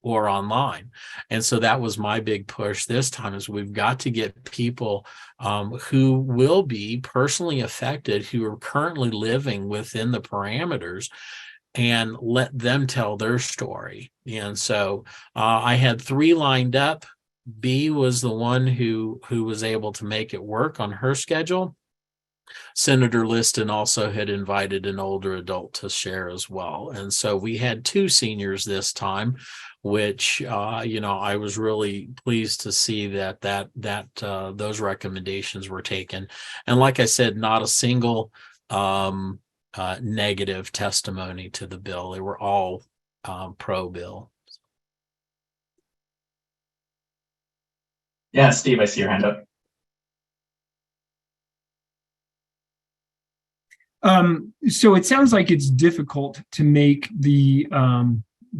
or online. And so that was my big push this time, is we've got to get people who will be personally affected, who are currently living within the parameters, and let them tell their story. And so I had 3 lined up. B was the one who was able to make it work on her schedule. Senator Liston also had invited an older adult to share as well. And so we had 2 seniors this time, which, I was really pleased to see that those recommendations were taken. And like I said, not a single negative testimony to the bill. They were all pro bill. Yeah, Steve, I see your hand up. So it sounds like it's difficult to make the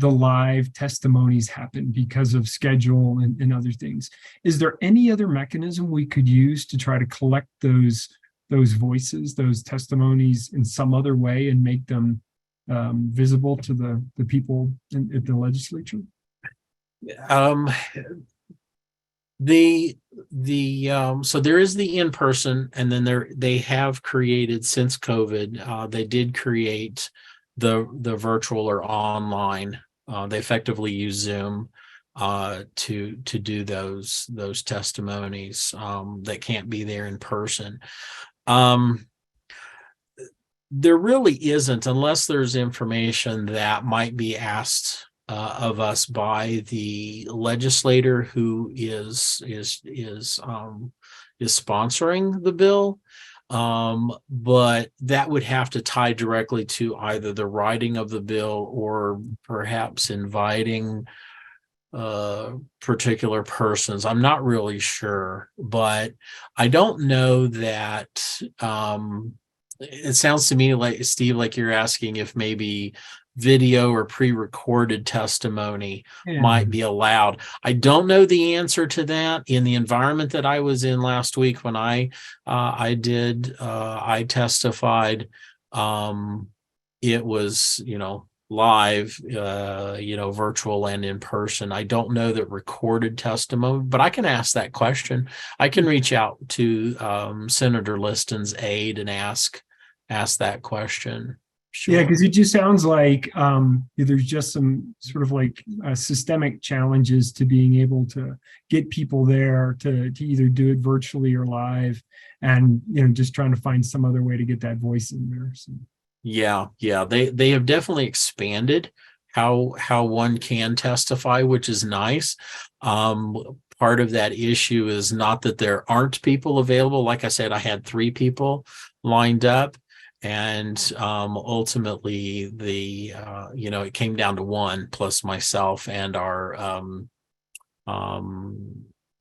live testimonies happen because of schedule and other things. Is there any other mechanism we could use to try to collect those voices, those testimonies in some other way and make them visible to the people at the legislature? So there is the in-person, and then they have created, since COVID, they did create the virtual or online. They effectively use Zoom to do those testimonies that can't be there in person. There really isn't, unless there's information that might be asked of us by the legislator who is sponsoring the bill. But that would have to tie directly to either the writing of the bill or perhaps inviting particular persons. I'm not really sure, but I don't know that it sounds to me like, Steve, like you're asking if maybe video or pre-recorded testimony might be allowed. I don't know the answer to that. In the environment that I was in last week when I testified, it was, live, virtual and in person. I don't know that recorded testimony, but I can ask that question. I can reach out to Senator Liston's aide and ask that question. Sure. Yeah, because it just sounds like there's just some sort of like systemic challenges to being able to get people there to either do it virtually or live, and just trying to find some other way to get that voice in there. So. Yeah, they have definitely expanded how one can testify, which is nice. Part of that issue is not that there aren't people available. Like I said, I had 3 people lined up. And ultimately, it came down to 1 plus myself and our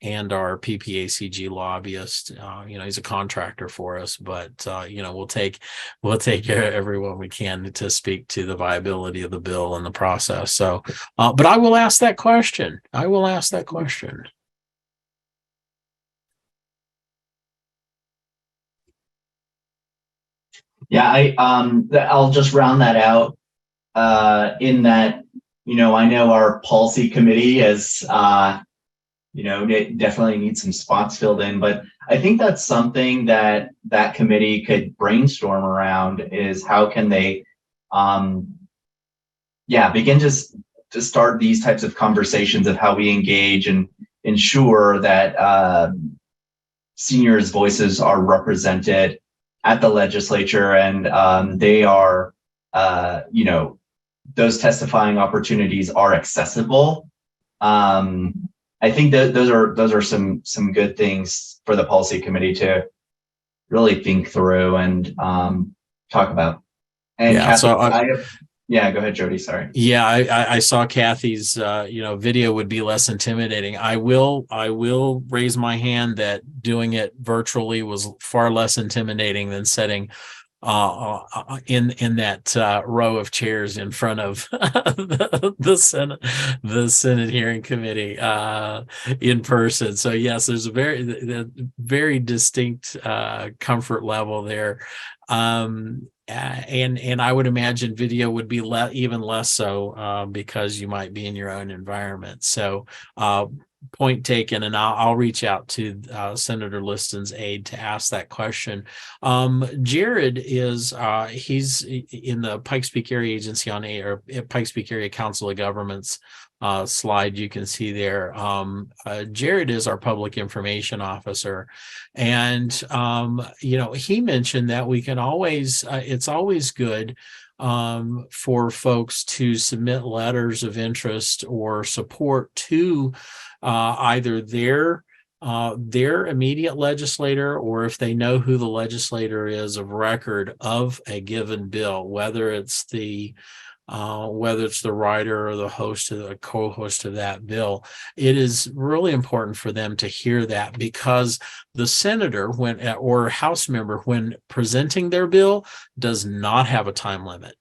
PPACG lobbyist. He's a contractor for us, but we'll take care of everyone we can to speak to the viability of the bill and the process. So, but I will ask that question. Yeah, I'll just round that out in that, I know our policy committee is, it definitely needs some spots filled in, but I think that's something that committee could brainstorm around, is how can they, begin just to start these types of conversations of how we engage and ensure that seniors' voices are represented at the legislature, and they are, those testifying opportunities are accessible. I think that those are some good things for the policy committee to really think through and talk about. And Yeah, Kathy, so yeah, go ahead, Jody. Sorry. yeah, I saw Kathy's video would be less intimidating. I will raise my hand that doing it virtually was far less intimidating than sitting in that row of chairs in front of the Senate hearing committee in person. So yes, there's a very distinct comfort level there. And I would imagine video would be even less so because you might be in your own environment. So point taken, and I'll reach out to Senator Liston's aide to ask that question. Jared is he's in the Pikes Peak Area Agency on Aid, or Pikes Peak Area Council of Governments slide you can see there. Jared is our public information officer, and he mentioned that we can always it's always good for folks to submit letters of interest or support to either their immediate legislator, or if they know who the legislator is of record of a given bill, whether it's the writer or the host or the co-host of that bill. It is really important for them to hear that, because the senator or House member, when presenting their bill, does not have a time limit.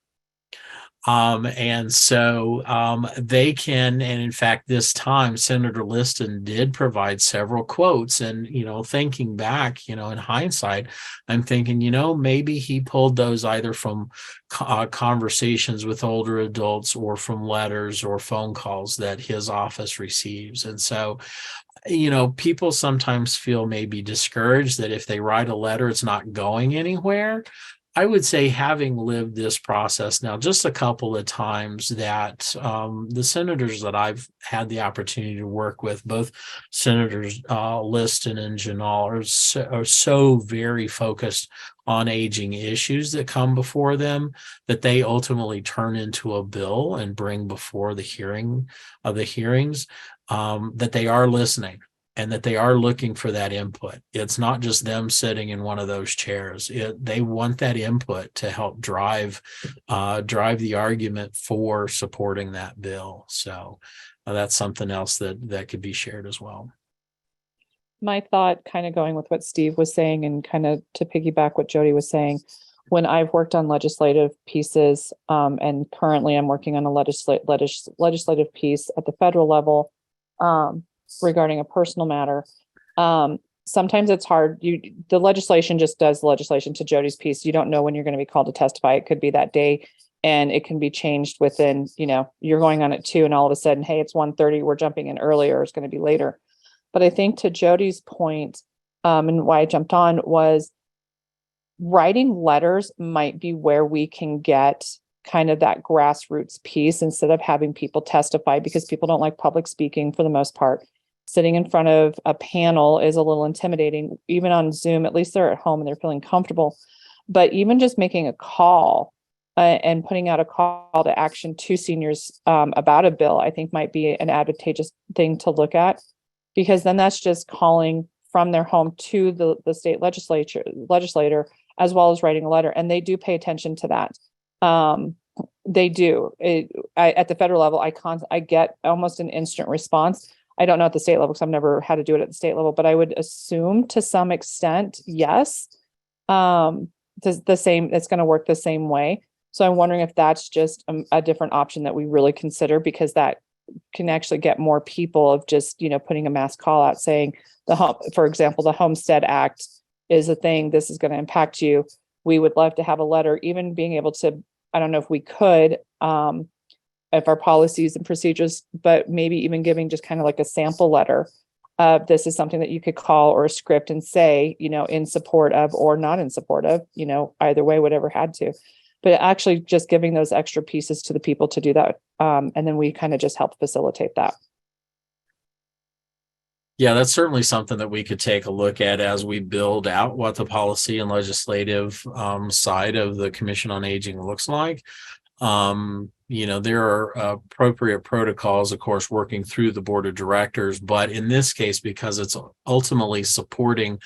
And so they can, and in fact, this time Senator Liston did provide several quotes. And, thinking back, in hindsight, I'm thinking, maybe he pulled those either from conversations with older adults or from letters or phone calls that his office receives. And so, people sometimes feel maybe discouraged that if they write a letter, it's not going anywhere. I would say, having lived this process now just a couple of times, that the senators that I've had the opportunity to work with, both Senators Liston and Janal, are so very focused on aging issues that come before them, that they ultimately turn into a bill and bring before the hearings, that they are listening, and that they are looking for that input. It's not just them sitting in one of those chairs. They want that input to help drive the argument for supporting that bill. So that's something else that could be shared as well. My thought, kind of going with what Steve was saying, and kind of to piggyback what Jody was saying, when I've worked on legislative pieces, and currently I'm working on a legislative piece at the federal level, regarding a personal matter. Sometimes it's hard. The legislation just does the legislation. To Jody's piece, you don't know when you're going to be called to testify. It could be that day, and it can be changed within, you're going on at 2 and all of a sudden, hey, it's 1:30, we're jumping in earlier, it's going to be later. But I think to Jody's point, and why I jumped on, was writing letters might be where we can get kind of that grassroots piece, instead of having people testify, because people don't like public speaking for the most part. Sitting in front of a panel is a little intimidating, even on Zoom. At least they're at home and they're feeling comfortable. But even just making a call and putting out a call to action to seniors about a bill, I think might be an advantageous thing to look at, because then that's just calling from their home to the state legislator, as well as writing a letter. And they do pay attention to that. They do. At the federal level, I get almost an instant response. I don't know at the state level, because I've never had to do it at the state level, but I would assume to some extent, yes, it's going to work the same way. So I'm wondering if that's just a different option that we really consider, because that can actually get more people of just, putting a mass call out saying for example, the Homestead Act is a thing. This is going to impact you. We would love to have a letter, even being able to, I don't know if we could, if our policies and procedures, but maybe even giving just kind of like a sample letter of, this is something that you could call, or a script, and say, in support of or not in support of, either way, whatever had to. But actually just giving those extra pieces to the people to do that. And then we kind of just help facilitate that. Yeah, that's certainly something that we could take a look at as we build out what the policy and legislative side of the Commission on Aging looks like. there are appropriate protocols, of course, working through the board of directors. But in this case, because it's ultimately supporting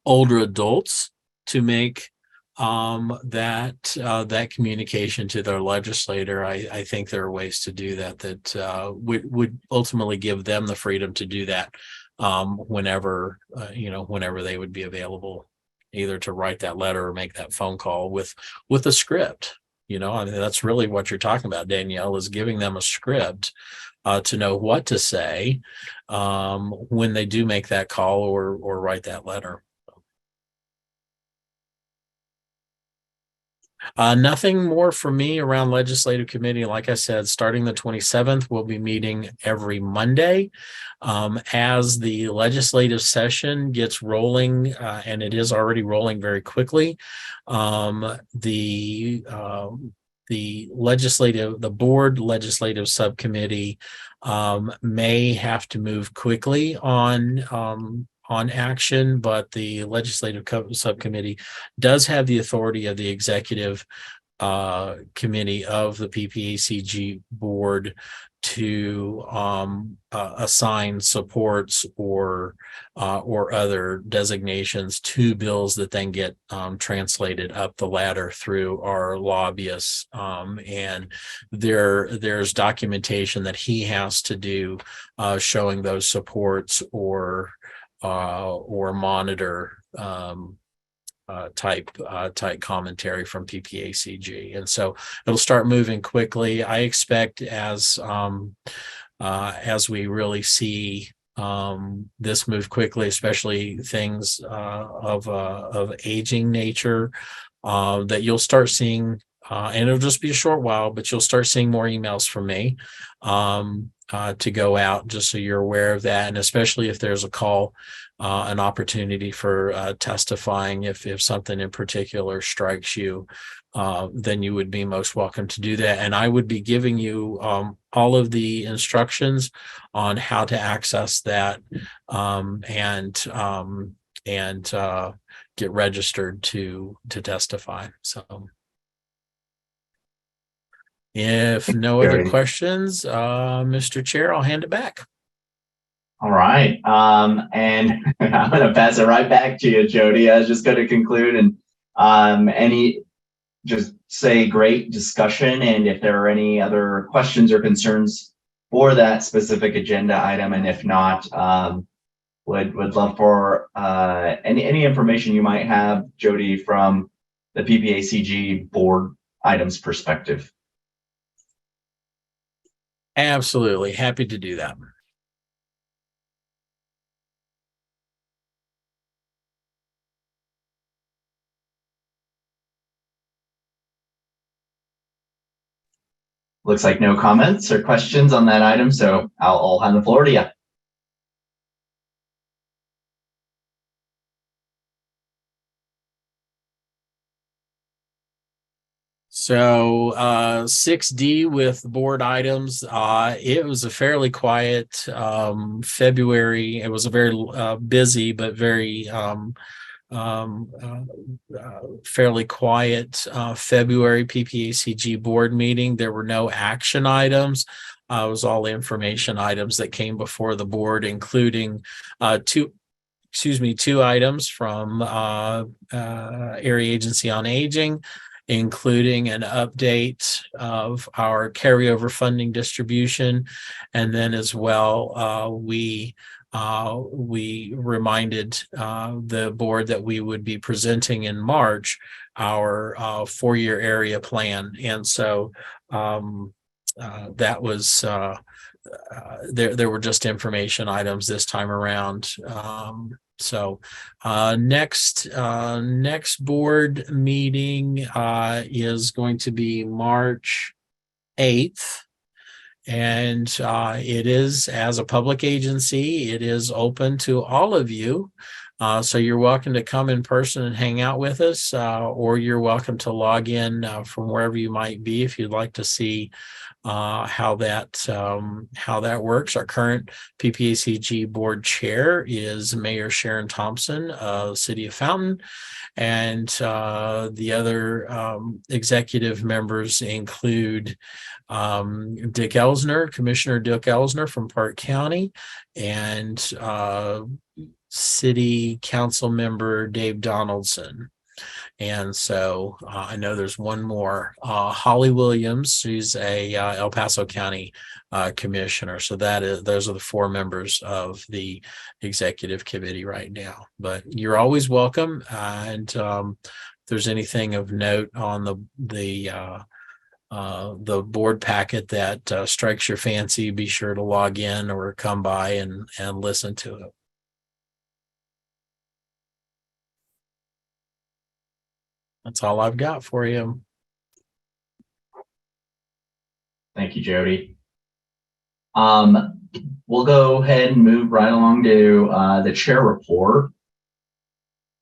older adults to make that communication to their legislator, I think there are ways to do that would ultimately give them the freedom to do that whenever they would be available, either to write that letter or make that phone call with a script. I mean, that's really what you're talking about, Danielle, is giving them a script to know what to say when they do make that call or write that letter. Nothing more for me around legislative committee. Like I said, starting the 27th, we'll be meeting every Monday. As the legislative session gets rolling, and it is already rolling very quickly, the board legislative subcommittee may have to move quickly on action, but the legislative subcommittee does have the authority of the executive committee of the PPACG board to assign supports or other designations to bills that then get translated up the ladder through our lobbyists. And there's documentation that he has to do showing those supports or monitor type commentary from PPACG, and so it'll start moving quickly. I expect as we really see this move quickly, especially things of aging nature, that you'll start seeing, and it'll just be a short while, but you'll start seeing more emails from me to go out, just so you're aware of that. And especially if there's a call, an opportunity for testifying, if something in particular strikes you, then you would be most welcome to do that. And I would be giving you all of the instructions on how to access that and get registered to testify. So if no other questions, Mr. Chair, I'll hand it back. All right. And I'm going to pass it right back to you, Jody. I was just going to conclude and just say great discussion. And if there are any other questions or concerns for that specific agenda item, and if not, would love for any information you might have, Jody, from the PPACG board items perspective. Absolutely. Happy to do that. Looks like no comments or questions on that item, so I'll hand the floor to you. So 6D with board items, it was a fairly quiet February. It was a very busy but very fairly quiet February PPACG board meeting. There were no action items. It was all information items that came before the board, including two items from Area Agency on Aging, including an update of our carryover funding distribution. And then as well, we reminded the board that we would be presenting in March our 4-year area plan. And so that was there were just information items this time around. So next board meeting is going to be March 8th. And it is, as a public agency, it is open to all of you So you're welcome to come in person and hang out with us, or you're welcome to log in from wherever you might be if you'd like to see how that works. Our current PPACG board chair is Mayor Sharon Thompson of City of Fountain, and the other executive members include Dick Elsner, Commissioner Dick Elsner from Park County, and City Council member Dave Donaldson. And so I know there's one more, Holly Williams. She's a El Paso County commissioner. So those are the 4 members of the executive committee right now. But you're always welcome. And if there's anything of note on the board packet that strikes your fancy, be sure to log in or come by and listen to it. That's all I've got for you. Thank you, Jody. We'll go ahead and move right along to the chair report.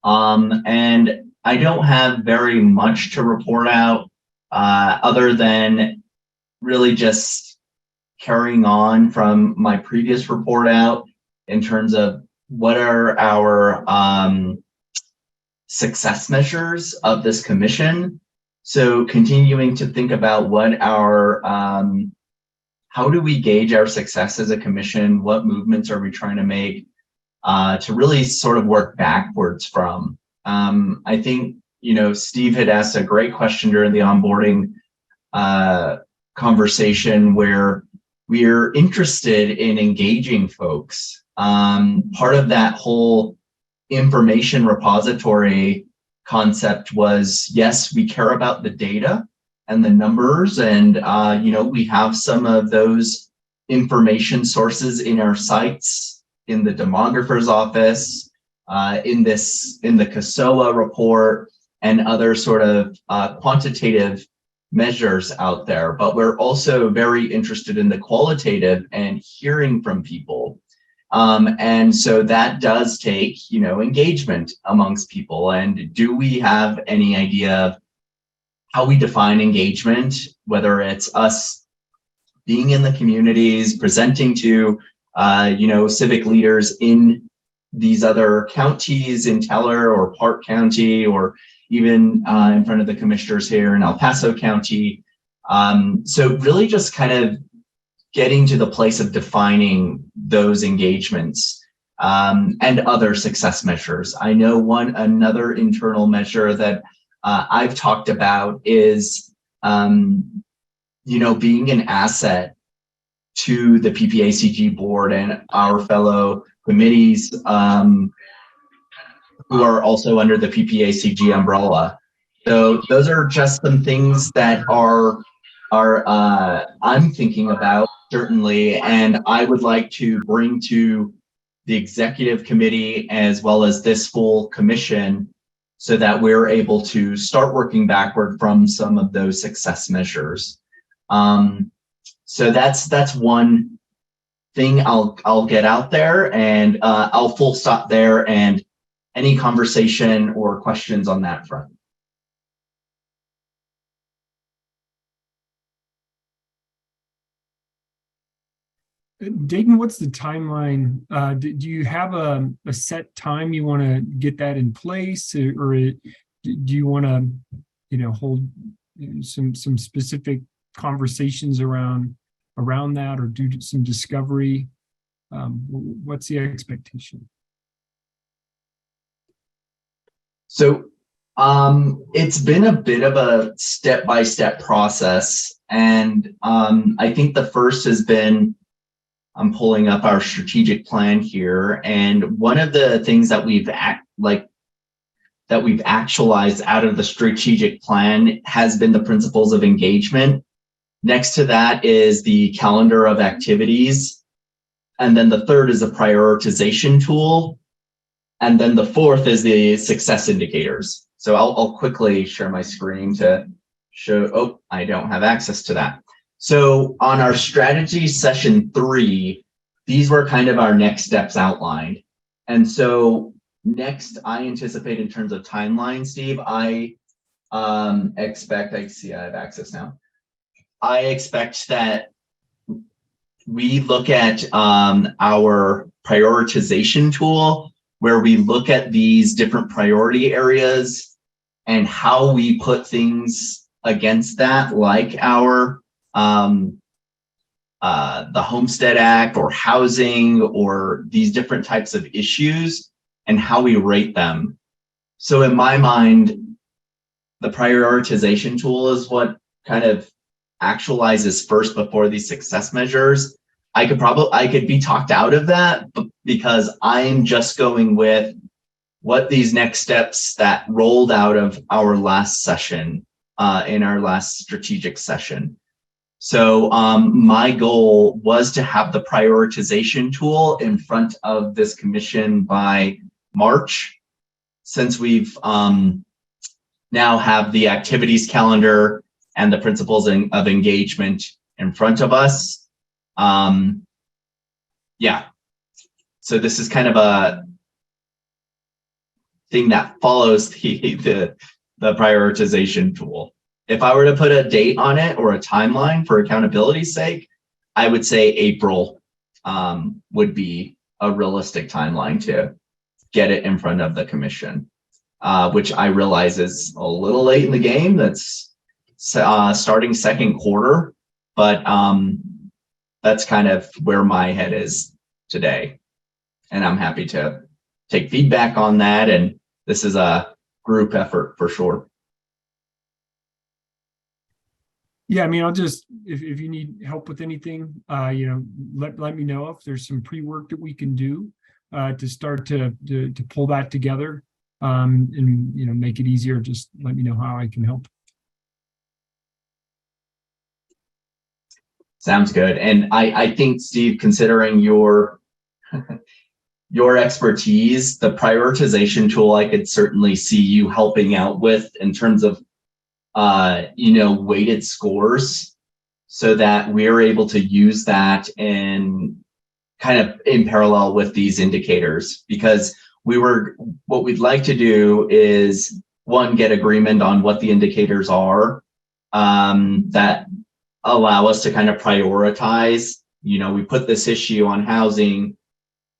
And I don't have very much to report out other than really just carrying on from my previous report out in terms of what are our success measures of this commission. So continuing to think about what our, how do we gauge our success as a commission? What movements are we trying to make to really sort of work backwards from? I think, Steve had asked a great question during the onboarding conversation where we're interested in engaging folks. Part of that whole information repository concept was, yes, we care about the data and the numbers, and we have some of those information sources in our sites, in the demographer's office, in the CASOA report, and other sort of quantitative measures out there. But we're also very interested in the qualitative and hearing from people. And so that does take, engagement amongst people. And do we have any idea of how we define engagement, whether it's us being in the communities, presenting to, civic leaders in these other counties in Teller or Park County, or even in front of the commissioners here in El Paso County. So really just kind of getting to the place of defining those engagements and other success measures. I know another internal measure that I've talked about is, being an asset to the PPACG board and our fellow committees who are also under the PPACG umbrella. So those are just some things that are I'm thinking about, certainly, and I would like to bring to the executive committee as well as this full commission so that we're able to start working backward from some of those success measures. So that's one thing I'll get out there, and I'll full stop there, and any conversation or questions on that front. Dayton, what's the timeline? Do you have a set time you want to get that in place, or do you want to, hold some specific conversations around that, or do some discovery? What's the expectation? So it's been a bit of a step-by-step process, and I think the first has been, I'm pulling up our strategic plan here, and one of the things that we've actualized out of the strategic plan has been the principles of engagement. Next to that is the calendar of activities, and then the third is a prioritization tool, and then the fourth is the success indicators. So I'll quickly share my screen to show. Oh, I don't have access to that. So on our strategy session 3, these were kind of our next steps outlined. And so next I anticipate in terms of timeline, Steve, I expect, I see I have access now. I expect that we look at our prioritization tool, where we look at these different priority areas and how we put things against that, like our the Homestead Act or housing or these different types of issues, and how we rate them. So in my mind, the prioritization tool is what kind of actualizes first before these success measures. I could be talked out of that because I'm just going with what these next steps that rolled out of our last session, in our last strategic session. So my goal was to have the prioritization tool in front of this commission by March, since we've now have the activities calendar and the principles of engagement in front of us. Yeah, so this is kind of a thing that follows the prioritization tool. If I were to put a date on it or a timeline for accountability's sake, I would say April would be a realistic timeline to get it in front of the commission, which I realize is a little late in the game. That's starting second quarter, but that's kind of where my head is today. And I'm happy to take feedback on that. And this is a group effort for sure. Yeah, I mean, I'll just, if you need help with anything, let me know if there's some pre-work that we can do to start to pull that together, and make it easier. Just let me know how I can help. Sounds good. And I think, Steve, considering your your expertise, the prioritization tool, I could certainly see you helping out with in terms of weighted scores, so that we're able to use that in kind of in parallel with these indicators. Because what we'd like to do is, one, get agreement on what the indicators are that allow us to kind of prioritize. We put this issue on housing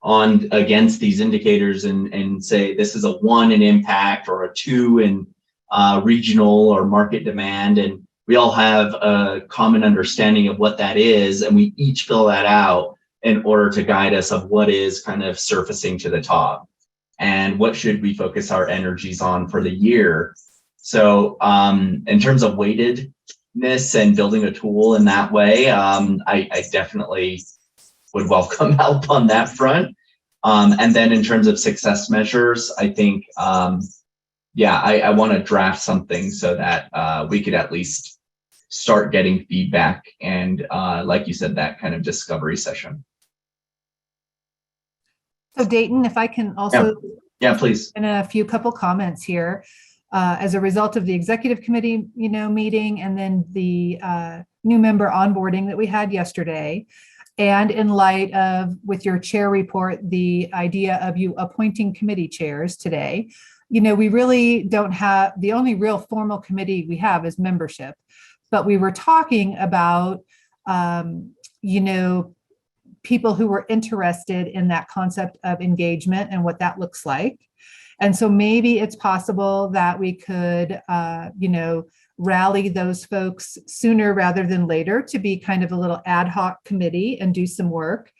on against these indicators and say this is a 1 in impact or a 2 in regional or market demand, and we all have a common understanding of what that is, and we each fill that out in order to guide us of what is kind of surfacing to the top and what should we focus our energies on for the year. So in terms of weightedness and building a tool in that way, I definitely would welcome help on that front. And then in terms of success measures, I think I want to draft something so that we could at least start getting feedback and, like you said, that kind of discovery session. So Dayton, if I can also. Yeah, please. And a couple comments here. As a result of the executive committee, meeting, and then the new member onboarding that we had yesterday, and in light of, with your chair report, the idea of you appointing committee chairs today, we really don't have, the only real formal committee we have is membership. But we were talking about, people who were interested in that concept of engagement and what that looks like. And so maybe it's possible that we could, rally those folks sooner rather than later to be kind of a little ad hoc committee and do some work.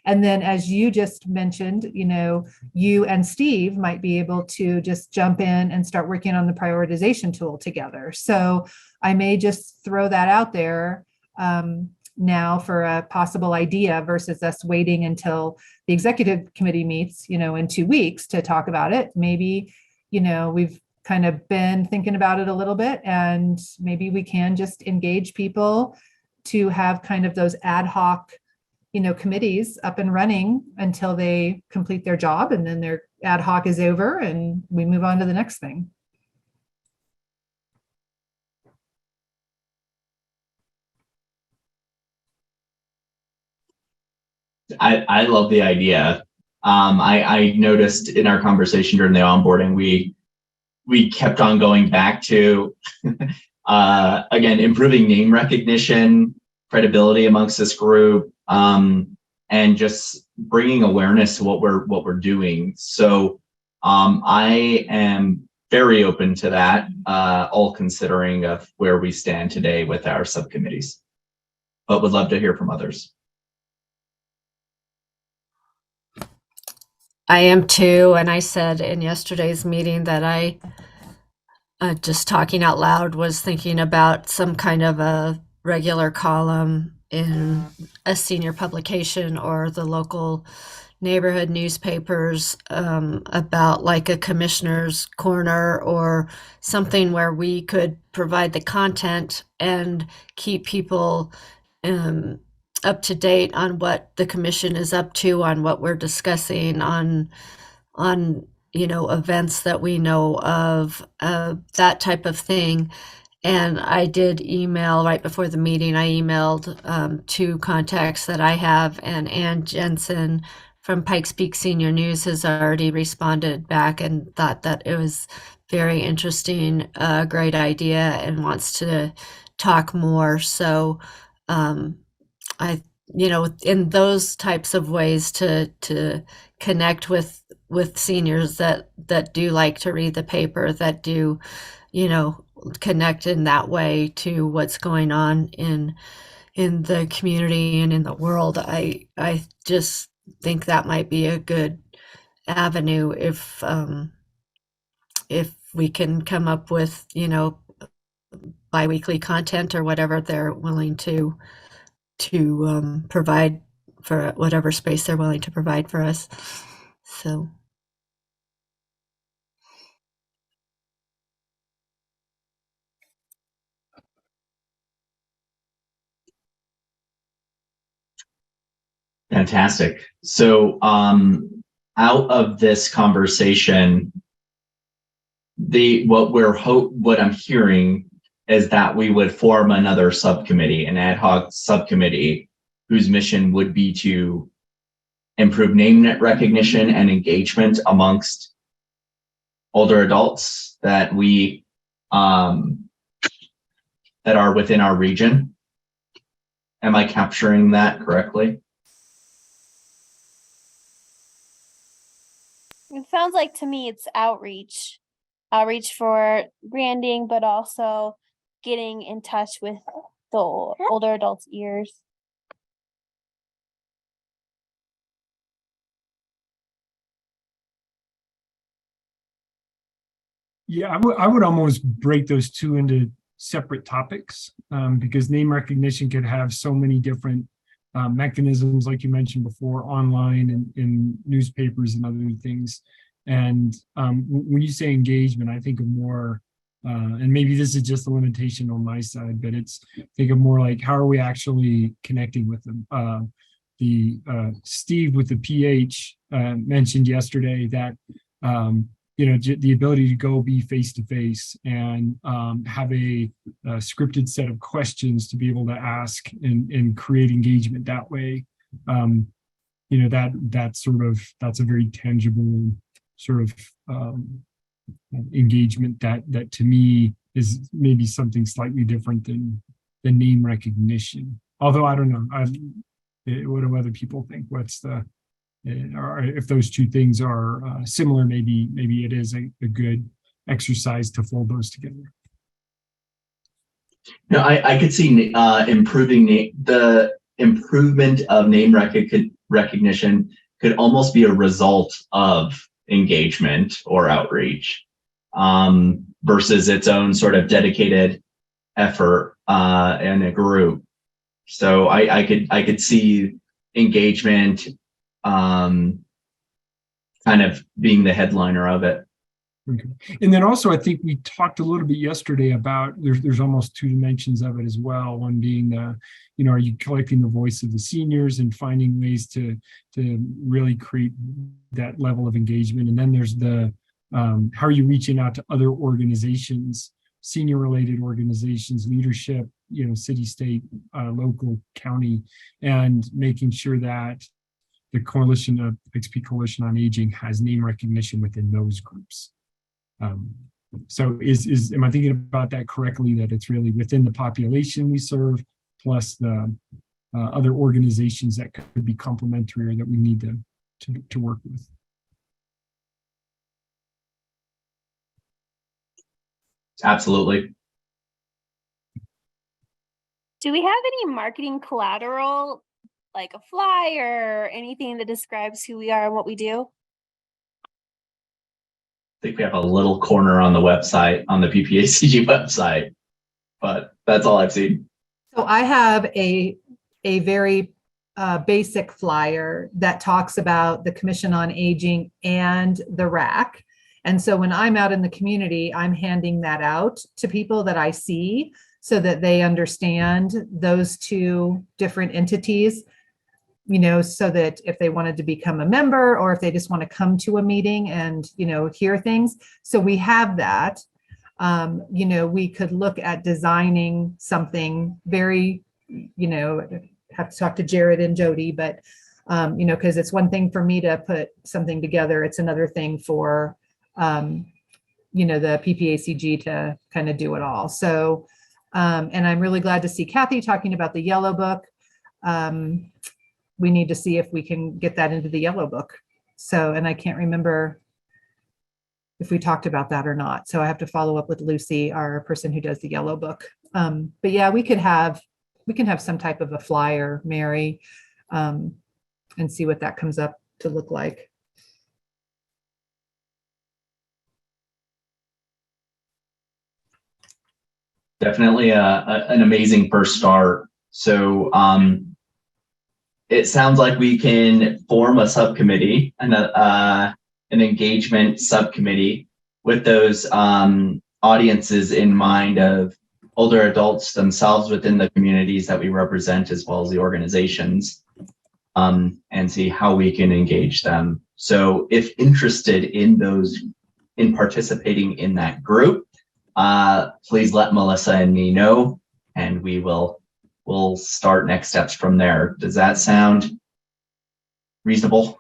And then, as you just mentioned, you and Steve might be able to just jump in and start working on the prioritization tool together. So I may just throw that out there now for a possible idea, versus us waiting until the executive committee meets, in 2 weeks to talk about it. Maybe, we've kind of been thinking about it a little bit, and maybe we can just engage people to have kind of those ad hoc, committees up and running until they complete their job, and then their ad hoc is over and we move on to the next thing. I love the idea. I noticed in our conversation during the onboarding, we kept on going back to, again, improving name recognition, credibility amongst this group, and just bringing awareness to what we're doing. So I am very open to that, all considering of where we stand today with our subcommittees, but would love to hear from others. I am too, and I said in yesterday's meeting that I just talking out loud was thinking about some kind of a regular column in a senior publication or the local neighborhood newspapers about like a commissioner's corner or something where we could provide the content and keep people up to date on what the commission is up to, on what we're discussing, on events that we know of, that type of thing. And I did email right before the meeting. I emailed 2 contacts that I have, and Ann Jensen from Pikes Peak Senior News has already responded back and thought that it was very interesting, great idea, and wants to talk more. So I, in those types of ways to connect with seniors that do like to read the paper, that do, connect in that way to what's going on in the community and in the world. I just think that might be a good avenue if we can come up with, biweekly content or whatever they're willing to provide, for whatever space they're willing to provide for us. So. Fantastic. So out of this conversation, what I'm hearing is that we would form another subcommittee, an ad hoc subcommittee, whose mission would be to improve name recognition and engagement amongst older adults that we that are within our region. Am I capturing that correctly? It sounds like to me it's outreach for branding, but also getting in touch with the older adults' ears. Yeah, I would almost break those two into separate topics, because name recognition could have so many different mechanisms, like you mentioned before, online and in newspapers and other things. And when you say engagement, I think of more, and maybe this is just a limitation on my side, but think of more like, how are we actually connecting with them? Steve with the PH mentioned yesterday that the ability to go be face to face and have a scripted set of questions to be able to ask and create engagement that way. That's a very tangible sort of engagement that to me is maybe something slightly different than name recognition. Although I don't know, what do other people think? Or if those two things are similar, maybe it is a good exercise to fold those together. No, I could see improving the improvement of name recognition could almost be a result of engagement or outreach, versus its own sort of dedicated effort in a group. So I could see engagement kind of being the headliner of it. Okay. And then also, I think we talked a little bit yesterday about there's almost 2 dimensions of it as well. One being are you collecting the voice of the seniors and finding ways to really create that level of engagement? And then there's how are you reaching out to other organizations, senior related organizations, leadership, city, state, local, county, and making sure that the coalition of XP Coalition on Aging has name recognition within those groups. So am I thinking about that correctly, that it's really within the population we serve, plus the other organizations that could be complementary or that we need to work with? Absolutely. Do we have any marketing collateral, like a flyer or anything that describes who we are and what we do? I think we have a little corner on the website, on the PPACG website, but that's all I've seen. So I have a very basic flyer that talks about the Commission on Aging and the RAC. And so when I'm out in the community, I'm handing that out to people that I see so that they understand those two different entities, you know, so that if they wanted to become a member or if they just want to come to a meeting and, you know, hear things. So we have that. You know, we could look at designing something very, you know, have to talk to Jared and Jody, but, you know, because it's one thing for me to put something together. It's another thing for, you know, the PPACG to kind of do it all. So, and I'm really glad to see Kathy talking about the yellow book. We need to see if we can get that into the yellow book. So, and I can't remember if we talked about that or not. So I have to follow up with Lucy, our person who does the yellow book. But yeah, we can have some type of a flyer, Mary, and see what that comes up to look like. Definitely an amazing first start. So it sounds like we can form a subcommittee and an engagement subcommittee with those audiences in mind of older adults themselves within the communities that we represent, as well as the organizations, and see how we can engage them. So if interested in participating in that group, please let Melissa and me know, and we'll start next steps from there. Does that sound reasonable?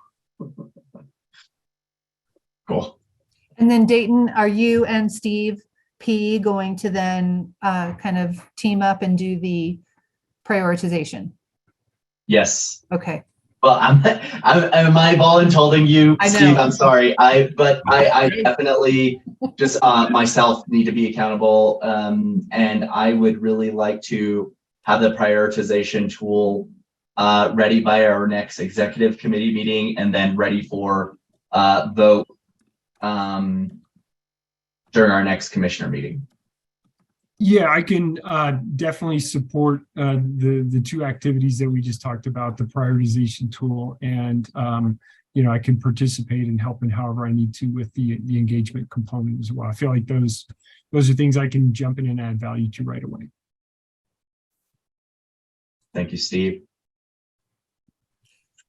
Cool. And then Dayton, are you and Steve P going to then kind of team up and do the prioritization? Yes. Okay. Well, am I volunteering you, Steve? I'm sorry. I definitely just myself need to be accountable, and I would really like to have the prioritization tool ready by our next executive committee meeting, and then ready for vote during our next commissioner meeting. Yeah, I can definitely support the two activities that we just talked about, the prioritization tool, and you know, I can participate and help in however I need to with the engagement component as well. I feel like those are things I can jump in and add value to right away. Thank you, Steve.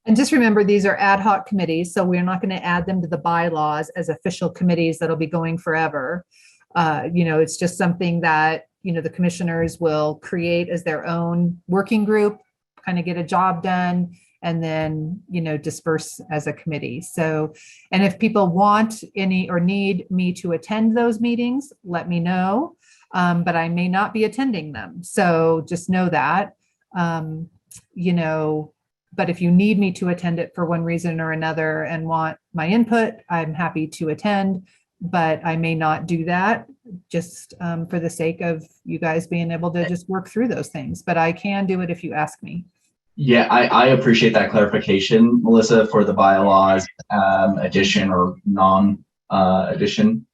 And just remember, these are ad hoc committees, so we're not going to add them to the bylaws as official committees that'll be going forever. You know, it's just something that, you know, the commissioners will create as their own working group, kind of get a job done, and then, you know, disperse as a committee. So, and if people want any or need me to attend those meetings, let me know, but I may not be attending them. So just know that, you know, but if you need me to attend it for one reason or another and want my input, I'm happy to attend. But I may not do that just for the sake of you guys being able to just work through those things. But I can do it if you ask me. Yeah, I appreciate that clarification, Melissa, for the bylaws addition or non-addition.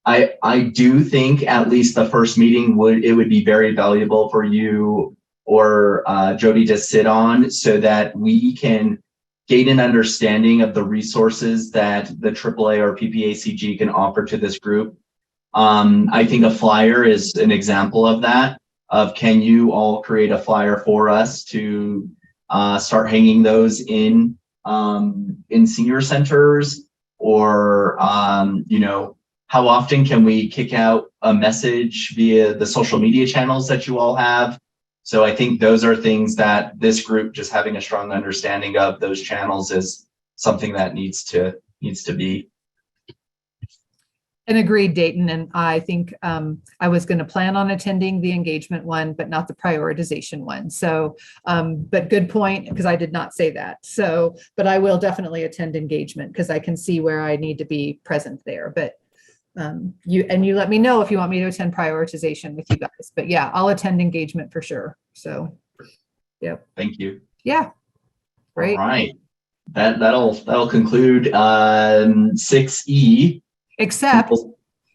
I do think at least the first meeting would be very valuable for you or Jody to sit on, so that we can gain an understanding of the resources that the AAA or PPACG can offer to this group. I think a flyer is an example of that, of can you all create a flyer for us to start hanging those in senior centers, or you know, how often can we kick out a message via the social media channels that you all have? So I think those are things that this group, just having a strong understanding of those channels, is something that needs to be. And agreed, Dayton. And I think I was going to plan on attending the engagement one, but not the prioritization one. So, but good point, because I did not say that. So, but I will definitely attend engagement because I can see where I need to be present there. But you let me know if you want me to attend prioritization with you guys. But yeah, I'll attend engagement for sure. So, yep. Thank you. Yeah. Great. All right. That'll conclude 6E. Except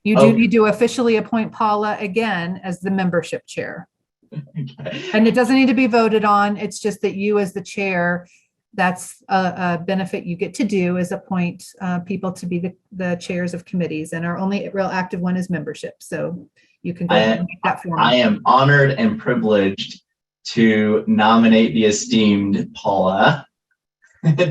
you do need to officially appoint Paula again as the membership chair. Okay. And it doesn't need to be voted on. It's just that you as the chair, that's a benefit you get to do, is appoint people to be the chairs of committees. And our only real active one is membership. So you can go ahead and make that form. I am honored and privileged to nominate the esteemed Paula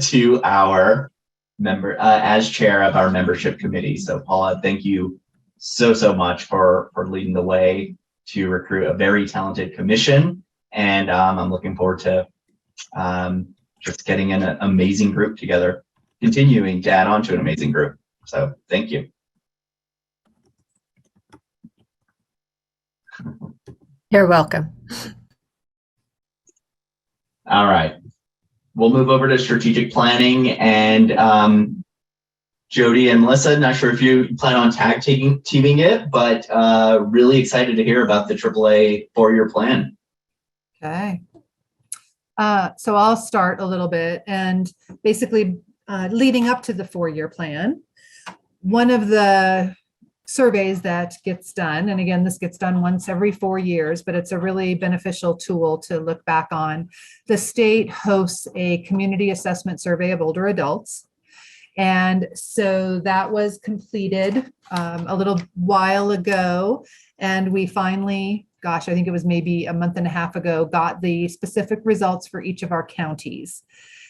to our member as chair of our membership committee. So Paula, thank you so much for leading the way to recruit a very talented commission. And I'm looking forward to just getting an amazing group together, continuing to add on to an amazing group. So thank you. You're welcome. All right. We'll move over to strategic planning, and Jody and Melissa, not sure if you plan on teaming it, but really excited to hear about the AAA 4-year plan. Okay. So I'll start a little bit, and basically leading up to the 4-year plan, one of the surveys that gets done, and again, this gets done once every 4 years, but it's a really beneficial tool to look back on. The state hosts a community assessment survey of older adults. And so that was completed a little while ago. And we finally, gosh, I think it was maybe a month and a half ago, got the specific results for each of our counties.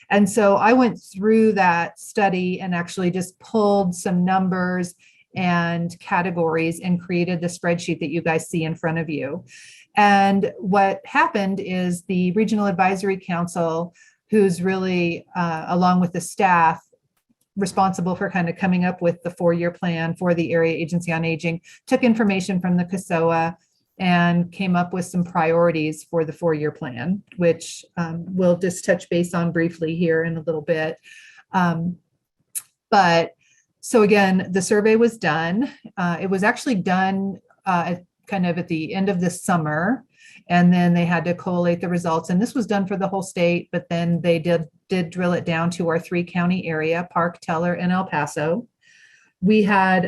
And so I went through that study and actually just pulled some numbers and categories and created the spreadsheet that you guys see in front of you. And what happened is the Regional Advisory Council, who's really, along with the staff, responsible for kind of coming up with the 4-year plan for the Area Agency on Aging, took information from the CASOA and came up with some priorities for the 4-year plan, which we'll just touch base on briefly here in a little bit. But so again, the survey was done. It was actually done kind of at the end of the summer, and then they had to collate the results. And this was done for the whole state, but then they did drill it down to our 3-county area, Park, Teller, and El Paso. We had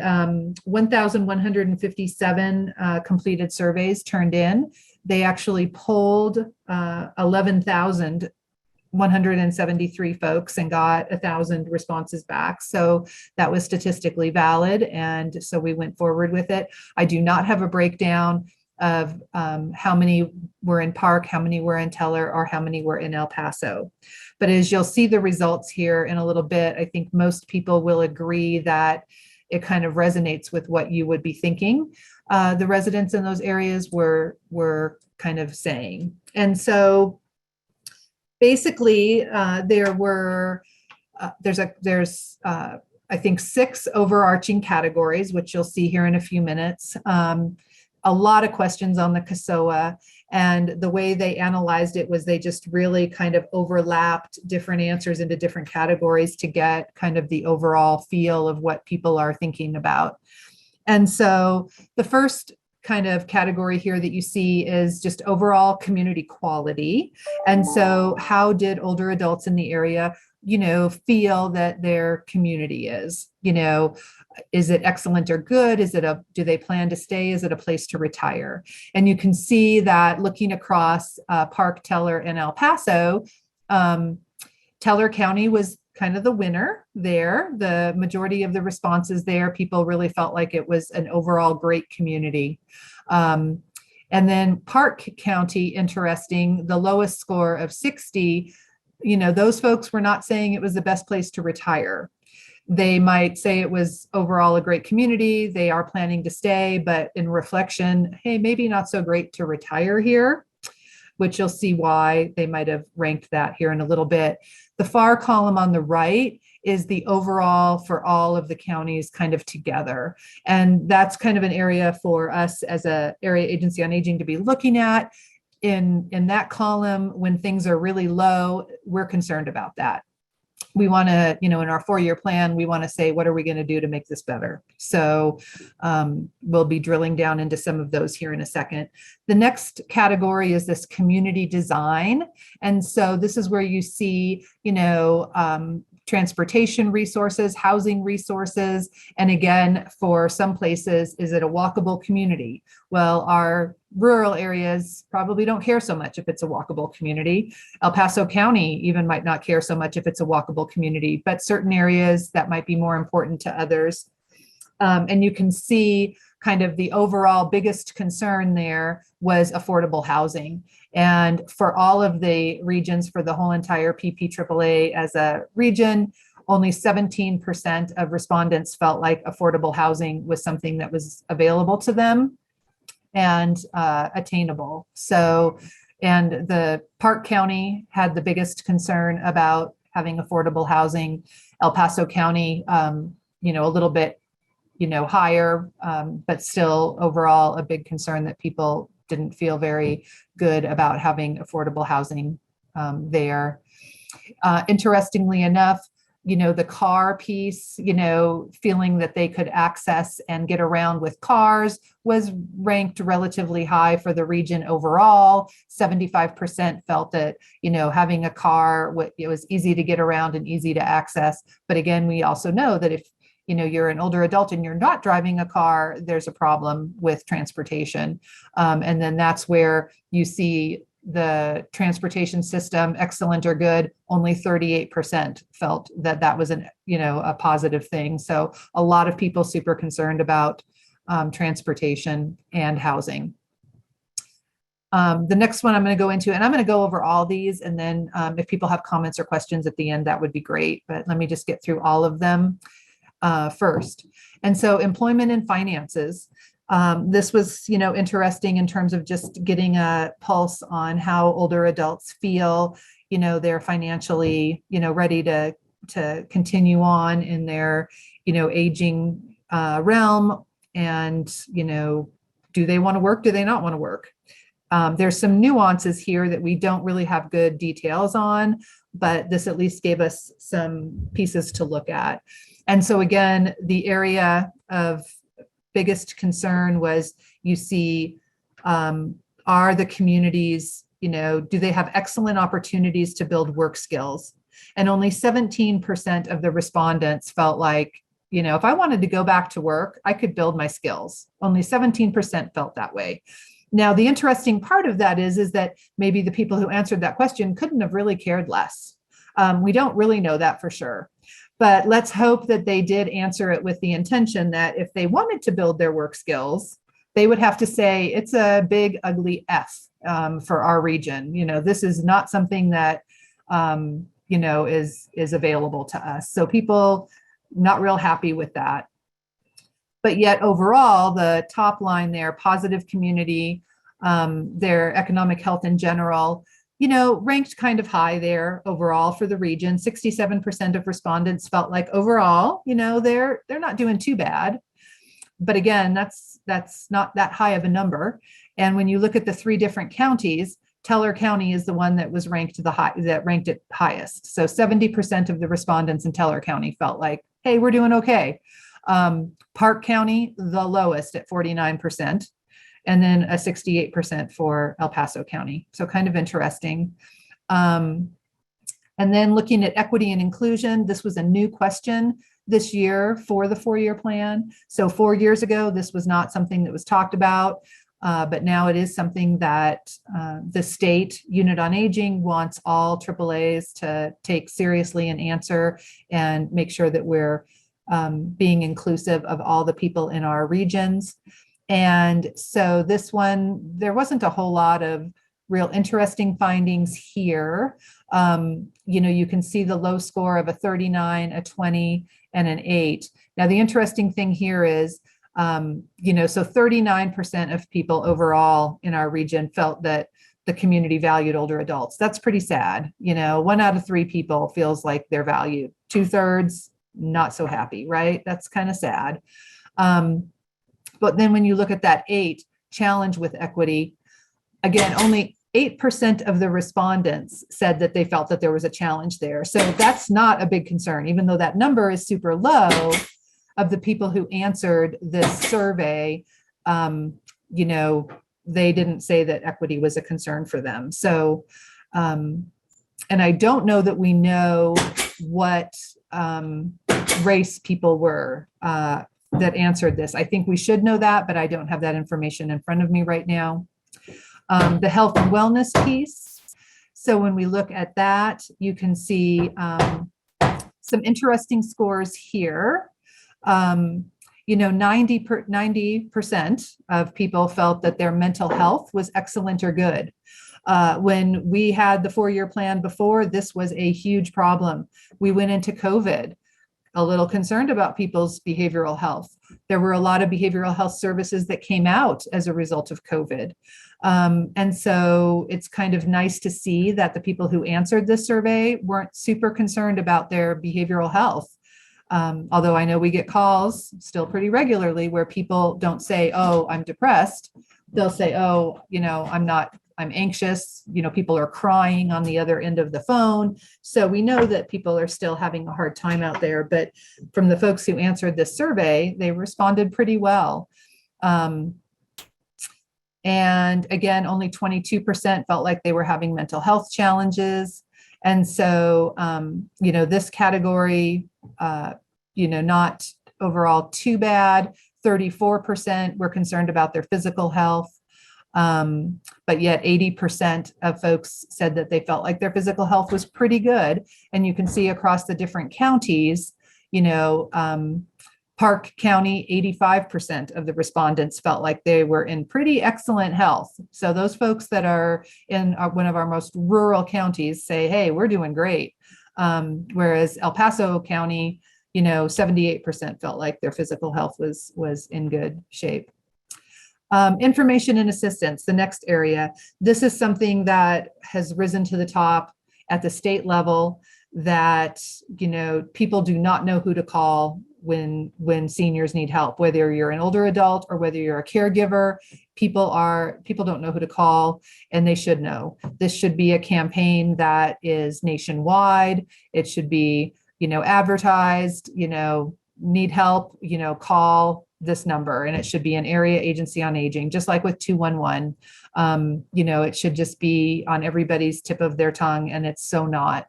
1,157 completed surveys turned in. They actually polled 11,173 folks and got 1,000 responses back. So that was statistically valid. And so we went forward with it. I do not have a breakdown of how many were in Park, how many were in Teller, or how many were in El Paso. But as you'll see the results here in a little bit, I think most people will agree that it kind of resonates with what you would be thinking the residents in those areas were kind of saying. And so basically there's I think 6 overarching categories, which you'll see here in a few minutes. A lot of questions on the CASOA, and the way they analyzed it was they just really kind of overlapped different answers into different categories to get kind of the overall feel of what people are thinking about. And so the first kind of category here that you see is just overall community quality. And so how did older adults in the area, feel that their community is, is it excellent or good? Do they plan to stay? Is it a place to retire? And you can see that looking across Park, Teller, and El Paso, Teller County was kind of the winner there. The majority of the responses there, people really felt like it was an overall great community. And then Park County, interesting, the lowest score of 60, those folks were not saying it was the best place to retire. They might say it was overall a great community. They are planning to stay, but in reflection, hey, maybe not so great to retire here. which you'll see why they might have ranked that here in a little bit. The far column on the right is the overall for all of the counties kind of together. And that's kind of an area for us as a area agency on aging to be looking at. In that column, when things are really low, we're concerned about that. We want to, in our 4-year plan, we want to say, what are we going to do to make this better? So we'll be drilling down into some of those here in a second. The next category is this community design. And so this is where you see, transportation resources, housing resources. And again, for some places, is it a walkable community? Well, our rural areas probably don't care so much if it's a walkable community. El Paso County even might not care so much if it's a walkable community, but certain areas that might be more important to others. And you can see kind of the overall biggest concern there was affordable housing. And for all of the regions, for the whole entire PPAAA as a region, only 17% of respondents felt like affordable housing was something that was available to them and attainable. So, and the Park County had the biggest concern about having affordable housing. El Paso County, a little bit, higher, but still overall a big concern that people didn't feel very good about having affordable housing there. Interestingly enough, the car piece, feeling that they could access and get around with cars was ranked relatively high for the region overall. 75% felt that, having a car, it was easy to get around and easy to access. But again, we also know that if you're an older adult and you're not driving a car, there's a problem with transportation. And then that's where you see the transportation system, excellent or good, only 38% felt that that was a positive thing. So a lot of people super concerned about transportation and housing. The next one I'm going to go into, and I'm going to go over all these, and then if people have comments or questions at the end, that would be great. But let me just get through all of them first. And so employment and finances. This was, interesting in terms of just getting a pulse on how older adults feel, they're financially, ready to continue on in their, aging realm. And, do they want to work? Do they not want to work? There's some nuances here that we don't really have good details on, but this at least gave us some pieces to look at. And so again, the area of biggest concern was you see, are the communities, do they have excellent opportunities to build work skills? And only 17% of the respondents felt like, if I wanted to go back to work, I could build my skills. Only 17% felt that way. Now, the interesting part of that is that maybe the people who answered that question couldn't have really cared less. We don't really know that for sure. But let's hope that they did answer it with the intention that if they wanted to build their work skills, they would have to say it's a big, ugly F for our region. This is not something that, is available to us. So people not real happy with that. But yet overall, the top line there, positive community, their economic health in general, ranked kind of high there overall for the region. 67% of respondents felt like overall, they're not doing too bad. But again, that's not that high of a number. And when you look at the 3 different counties, Teller County is the one that was ranked ranked it highest. So 70% of the respondents in Teller County felt like, hey, we're doing okay. Park County, the lowest at 49%. And then a 68% for El Paso County. So kind of interesting. And then looking at equity and inclusion, this was a new question this year for the 4-year plan. So 4 years ago, this was not something that was talked about, but now it is something that the state unit on aging wants all AAAs to take seriously and answer and make sure that we're being inclusive of all the people in our regions. And so this one, there wasn't a whole lot of real interesting findings here. You can see the low score of a 39, a 20, and an 8. Now, the interesting thing here is, so 39% of people overall in our region felt that the community valued older adults. That's pretty sad. 1 out of 3 people feels like they're valued. 2/3 not so happy, right? That's kind of sad. But then when you look at that 8 challenge with equity, again, only 8% of the respondents said that they felt that there was a challenge there. So that's not a big concern, even though that number is super low. Of the people who answered this survey, they didn't say that equity was a concern for them. So, and I don't know that we know what race people were that answered this. I think we should know that, but I don't have that information in front of me right now. The health and wellness piece. So when we look at that, you can see some interesting scores here. 90% of people felt that their mental health was excellent or good. When we had the 4-year plan before, this was a huge problem. We went into COVID a little concerned about people's behavioral health. There were a lot of behavioral health services that came out as a result of COVID. And so it's kind of nice to see that the people who answered this survey weren't super concerned about their behavioral health. Although I know we get calls still pretty regularly where people don't say, oh, I'm depressed. They'll say, oh, I'm anxious. People are crying on the other end of the phone. So we know that people are still having a hard time out there. But from the folks who answered this survey, they responded pretty well. And again, only 22% felt like they were having mental health challenges. And so, this category, not overall too bad. 34% were concerned about their physical health. But yet 80% of folks said that they felt like their physical health was pretty good. And you can see across the different counties, Park County, 85% of the respondents felt like they were in pretty excellent health. So those folks that are in one of our most rural counties say, hey, we're doing great. Whereas El Paso County, 78% felt like their physical health was in good shape. Information and assistance, the next area. This is something that has risen to the top at the state level that, people do not know who to call when seniors need help, whether you're an older adult or whether you're a caregiver. People don't know who to call, and they should know. This should be a campaign that is nationwide. It should be, advertised, need help, call this number, and it should be an area agency on aging, just like with 211. It should just be on everybody's tip of their tongue, and it's so not.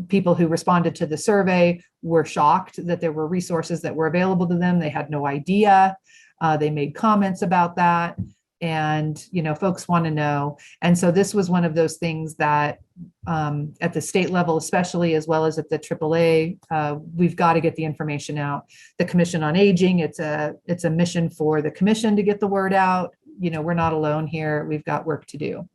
People who responded to the survey were shocked that there were resources that were available to them. They had no idea. They made comments about that, and folks want to know. And so this was one of those things that at the state level, especially, as well as at the AAA, we've got to get the information out. The Commission on Aging, it's a mission for the commission to get the word out. We're not alone here. We've got work to do.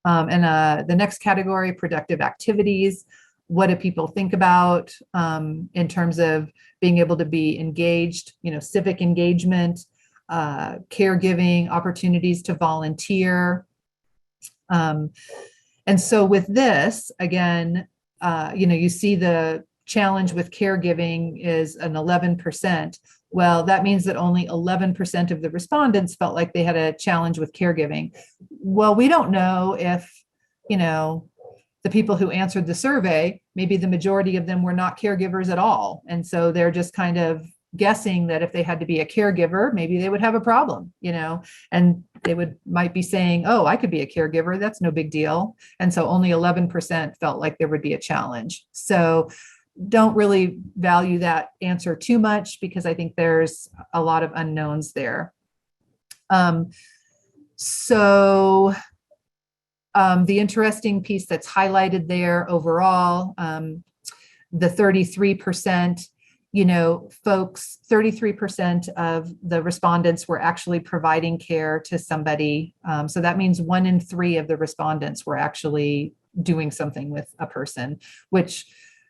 And the next category, productive activities. What do people think about in terms of being able to be engaged, civic engagement, caregiving, opportunities to volunteer. And so with this, again, you see the challenge with caregiving is an 11%. Well, that means that only 11% of the respondents felt like they had a challenge with caregiving. Well, we don't know if, the people who answered the survey, maybe the majority of them were not caregivers at all. And so they're just kind of guessing that if they had to be a caregiver, maybe they would have a problem, and they might be saying, oh, I could be a caregiver. That's no big deal. And so only 11% felt like there would be a challenge. So don't really value that answer too much, because I think there's a lot of unknowns there. The interesting piece that's highlighted there overall, the 33%, folks, 33% of the respondents were actually providing care to somebody. So that means 1 in 3 of the respondents were actually doing something with a person, which,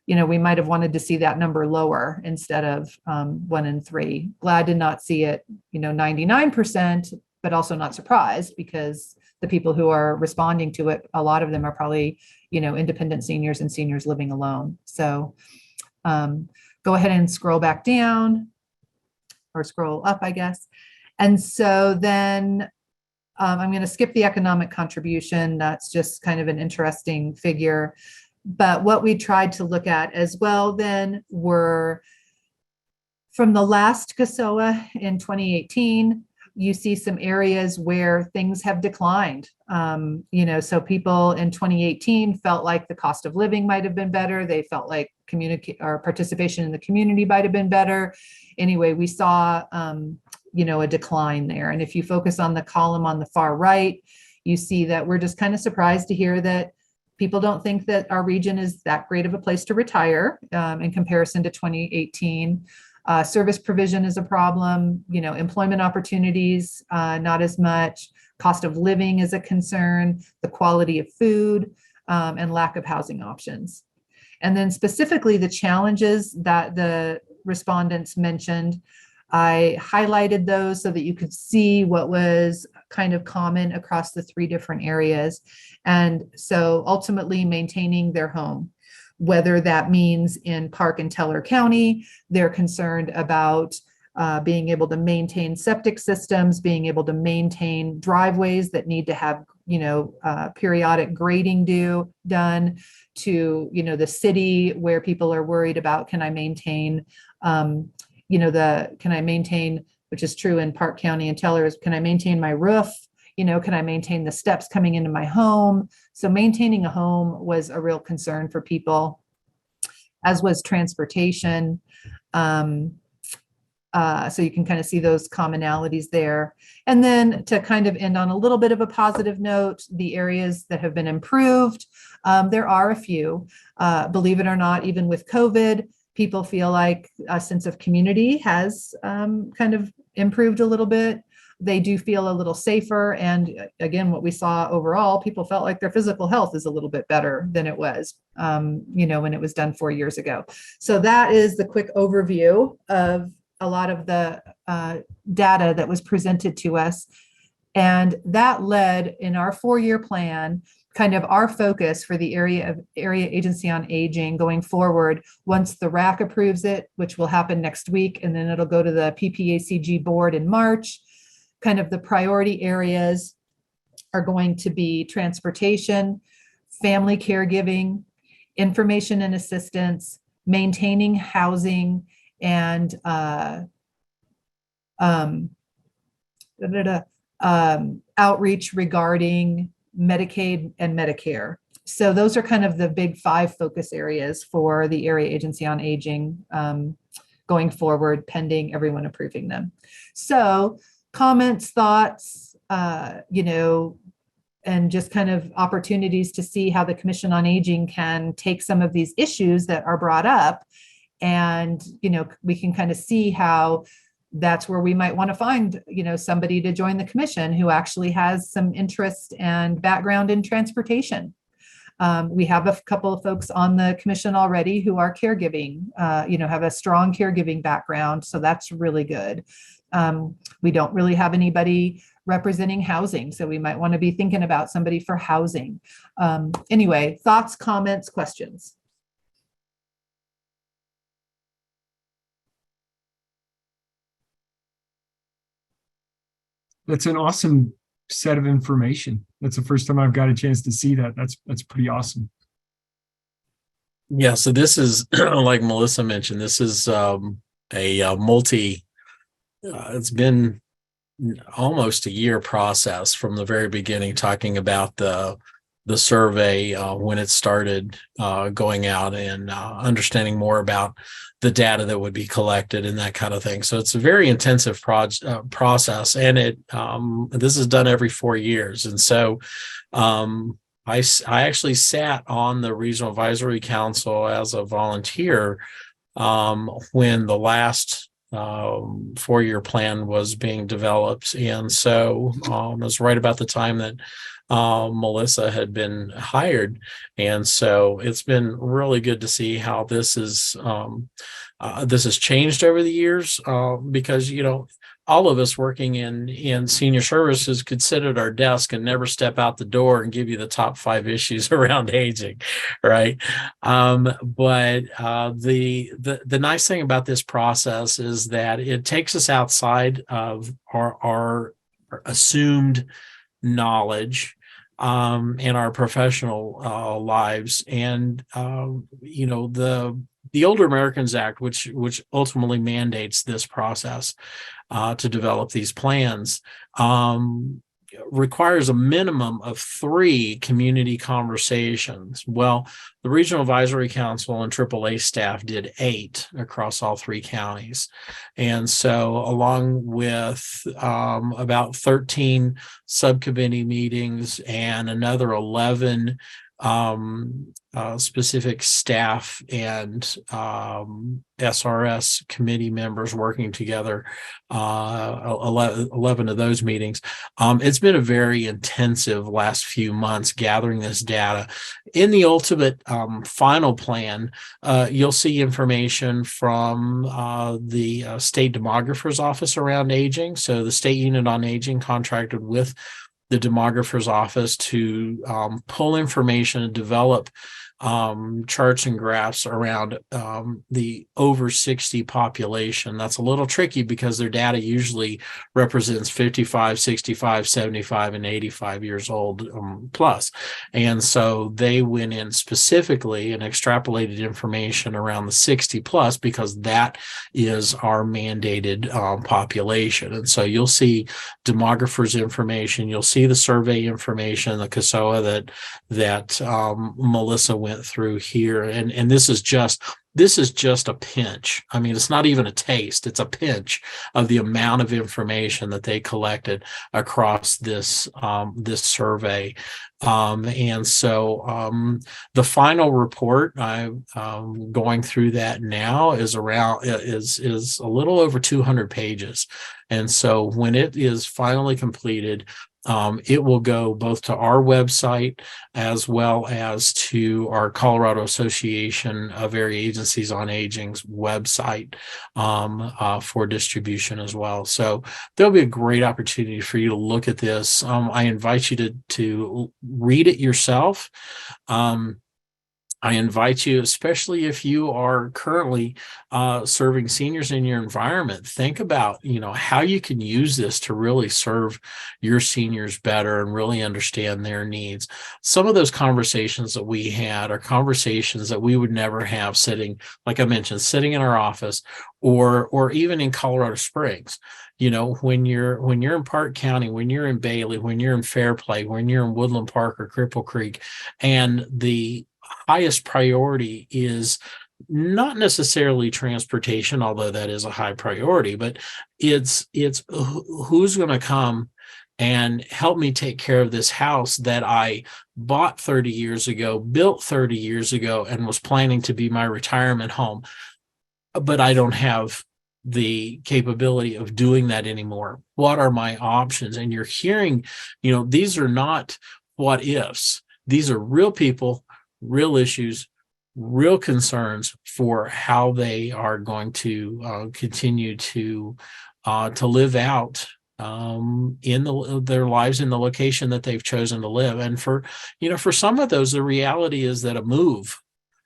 we might have wanted to see that number lower instead of 1 in 3. Glad to not see it, 99%, but also not surprised, because the people who are responding to it, a lot of them are probably, independent seniors and seniors living alone. So go ahead and scroll back down, or scroll up, I guess. And so then I'm going to skip the economic contribution. That's just kind of an interesting figure. But what we tried to look at as well then were from the last CASOA in 2018, you see some areas where things have declined. So people in 2018 felt like the cost of living might have been better. They felt like participation in the community might have been better. Anyway, we saw, a decline there. And if you focus on the column on the far right, you see that we're just kind of surprised to hear that people don't think that our region is that great of a place to retire in comparison to 2018. Service provision is a problem, employment opportunities, not as much. Cost of living is a concern, the quality of food, and lack of housing options. And then specifically the challenges that the respondents mentioned, I highlighted those so that you could see what was kind of common across the 3 different areas. And so ultimately maintaining their home, whether that means in Park and Teller County, they're concerned about being able to maintain septic systems, being able to maintain driveways that need to have, periodic grading done, to, the city where people are worried about, can I maintain, which is true in Park County and Teller, is can I maintain my roof? Can I maintain the steps coming into my home? So maintaining a home was a real concern for people, as was transportation. So you can kind of see those commonalities there. And then to kind of end on a little bit of a positive note, the areas that have been improved, there are a few. Believe it or not, even with COVID, people feel like a sense of community has kind of improved a little bit. They do feel a little safer. And again, what we saw overall, people felt like their physical health is a little bit better than it was, when it was done 4 years ago. So that is the quick overview of a lot of the data that was presented to us. And that led in our 4-year plan, kind of our focus for the Area Agency on Aging going forward, once the RAC approves it, which will happen next week, and then it'll go to the PPACG board in March. Kind of the priority areas are going to be transportation, family caregiving, information and assistance, maintaining housing, and outreach regarding Medicaid and Medicare. So those are kind of the big 5 focus areas for the Area Agency on Aging going forward, pending everyone approving them. So comments, thoughts, and just kind of opportunities to see how the Commission on Aging can take some of these issues that are brought up, and, we can kind of see how that's where we might want to find, somebody to join the commission who actually has some interest and background in transportation. We have a couple of folks on the commission already who are caregiving, have a strong caregiving background. So that's really good. We don't really have anybody representing housing, so we might want to be thinking about somebody for housing. Anyway, thoughts, comments, questions? That's an awesome set of information. That's the first time I've got a chance to see that. That's pretty awesome. Yeah, so this is like Melissa mentioned, this is a it's been almost a year process from the very beginning, talking about the survey when it started going out, and understanding more about the data that would be collected and that kind of thing. So it's a very intensive process, and this is done every 4 years. And so I actually sat on the Regional Advisory Council as a volunteer when the last 4-year plan was being developed. And so it was right about the time that Melissa had been hired. And so it's been really good to see how this has changed over the years, because, all of us working in senior services could sit at our desk and never step out the door and give you the top 5 issues around aging, right? But the nice thing about this process is that it takes us outside of our assumed knowledge in our professional lives, and the Older Americans Act, which ultimately mandates this process to develop these plans, requires a minimum of 3 community conversations. Well, the Regional Advisory Council and AAA staff did 8 across all 3 counties. And so along with about 13 subcommittee meetings and another 11 specific staff and SRS committee members working together, 11 of those meetings. It's been a very intensive last few months gathering this data. In the ultimate final plan, you'll see information from the State Demographer's Office around aging. So the State Unit on Aging contracted with the demographer's office to pull information and develop charts and graphs around the over 60 population. That's a little tricky because their data usually represents 55, 65, 75, and 85 years old plus. And so they went in specifically and extrapolated information around the 60 plus because that is our mandated population. And so you'll see demographers information, you'll see the survey information, the CASOA that Melissa went through here, and this is just a pinch. I mean, it's not even a taste, it's a pinch of the amount of information that they collected across this survey. And so the final report, I'm going through that now, is a little over 200 pages. And so when it is finally completed, it will go both to our website as well as to our Colorado Association of Area Agencies on Aging's website for distribution as well. So there'll be a great opportunity for you to look at this. I invite you to read it yourself. I invite you, especially if you are currently serving seniors in your environment, think about, how you can use this to really serve your seniors better and really understand their needs. Some of those conversations that we had are conversations that we would never have sitting, like I mentioned, sitting in our office or even in Colorado Springs. When you're in Park County, when you're in Bailey, when you're in Fairplay, when you're in Woodland Park or Cripple Creek, and the highest priority is not necessarily transportation, although that is a high priority, but it's who's going to come and help me take care of this house that I bought 30 years ago, built 30 years ago, and was planning to be my retirement home, but I don't have the capability of doing that anymore. What are my options? And you're hearing, these are not what ifs. These are real people, real issues, real concerns for how they are going to continue to live out their lives in the location that they've chosen to live. And for some of those, the reality is that a move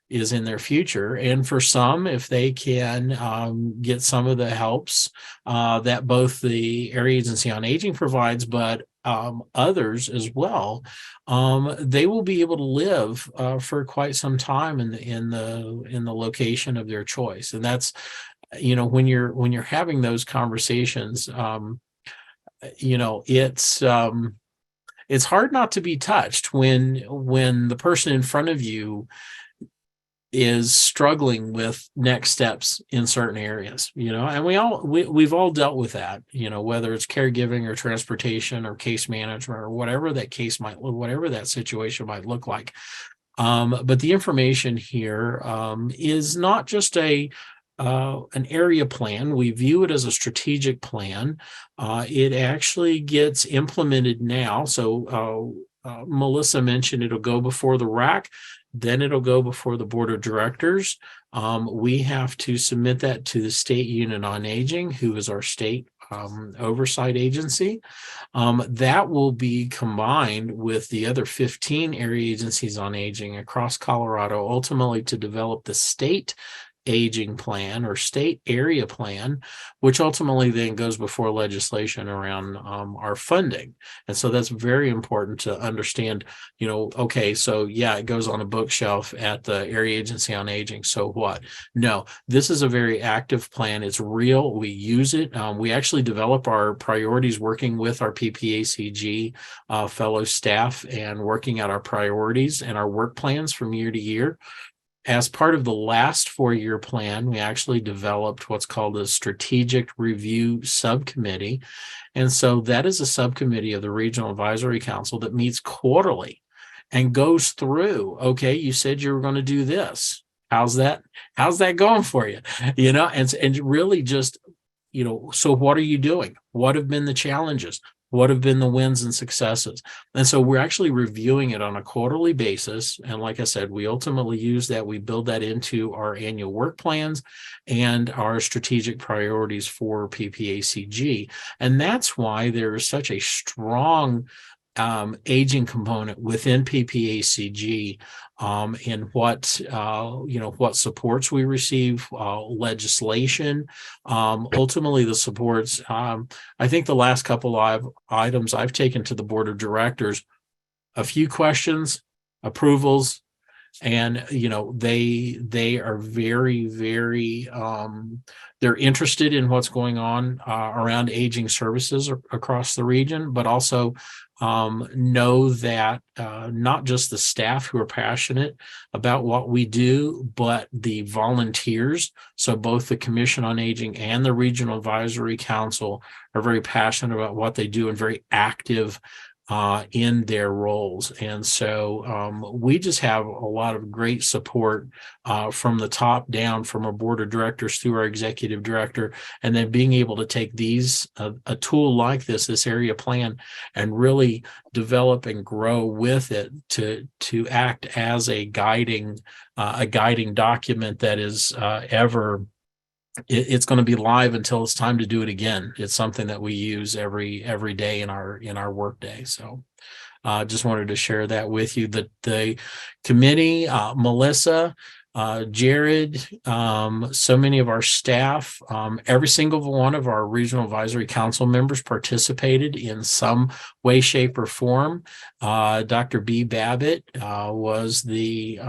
is in their future. And for some, if they can get some of the helps that both the Area Agency on Aging provides, but others as well, they will be able to live for quite some time in the location of their choice. And that's, when you're having those conversations, it's hard not to be touched when the person in front of you is struggling with next steps in certain areas, and we've all dealt with that, whether it's caregiving or transportation or case management or whatever that situation might look like. But the information here is not just an area plan. We view it as a strategic plan. It actually gets implemented now. So Melissa mentioned, it'll go before the RAC, then it'll go before the board of directors. We have to submit that to the State Unit on Aging, who is our state oversight agency. That will be combined with the other 15 area agencies on aging across Colorado, ultimately to develop the state aging plan or state area plan, which ultimately then goes before legislation around our funding. And so that's very important to understand, okay, so yeah, it goes on a bookshelf at the area agency on aging. So what? No, this is a very active plan. It's real. We use it. We actually develop our priorities working with our PPACG fellow staff and working out our priorities and our work plans from year to year. As part of the last 4-year plan, we actually developed what's called a strategic review subcommittee. And so that is a subcommittee of the Regional Advisory Council that meets quarterly and goes through, okay, you said you were going to do this. How's that going for you? And really just, so what are you doing? What have been the challenges? What have been the wins and successes? And so we're actually reviewing it on a quarterly basis. And like I said, we ultimately use that. We build that into our annual work plans and our strategic priorities for PPACG. And that's why there is such a strong aging component within PPACG in what supports we receive, legislation, ultimately the supports. I think the last couple of items I've taken to the board of directors, a few questions, approvals, and they are very, very they're interested in what's going on around aging services across the region, but also know that not just the staff who are passionate about what we do, but the volunteers. So both the Commission on Aging and the Regional Advisory Council are very passionate about what they do and very active in their roles. And so we just have a lot of great support from the top down, from our board of directors through our executive director, and then being able to take a tool like this area plan, and really develop and grow with it to act as a guiding document that is it's going to be live until it's time to do it again. It's something that we use every day in our work day. So just wanted to share that with you. The committee, Melissa, Jared, so many of our staff, every single one of our Regional Advisory Council members participated in some way, shape, or form. Dr. B. Babbitt was the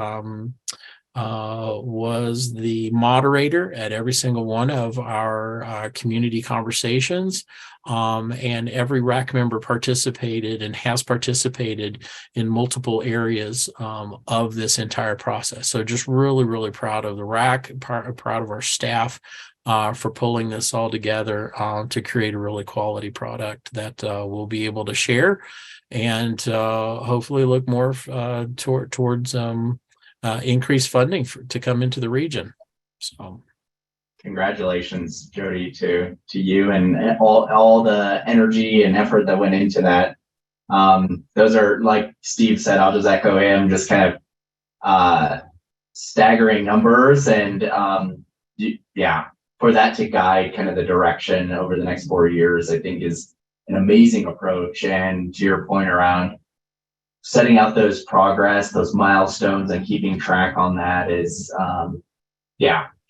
moderator at every single one of our community conversations. And every RAC member participated and has participated in multiple areas of this entire process. So just really, really proud of the RAC, proud of our staff for pulling this all together to create a really quality product that we'll be able to share and hopefully look more towards increased funding to come into the region. So congratulations, Jody, to you and all the energy and effort that went into that. Those are, like Steve said, I'll just echo him, just kind of staggering numbers, and for that to guide kind of the direction over the next 4 years, I think is an amazing approach. And to your point around setting out those progress, those milestones, and keeping track on that is,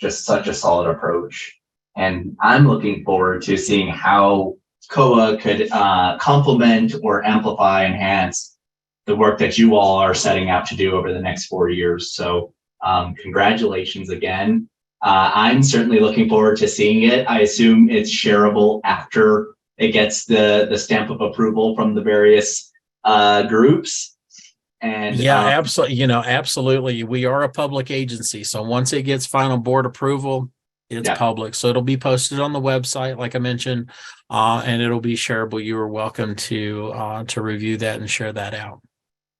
just such a solid approach. And I'm looking forward to seeing how COA could complement or amplify, enhance the work that you all are setting out to do over the next 4 years. So congratulations again. I'm certainly looking forward to seeing it. I assume it's shareable after it gets the stamp of approval from the various groups. And absolutely. Absolutely. We are a public agency. So once it gets final board approval, it's public. So it'll be posted on the website, like I mentioned, and it'll be shareable. You are welcome to review that and share that out.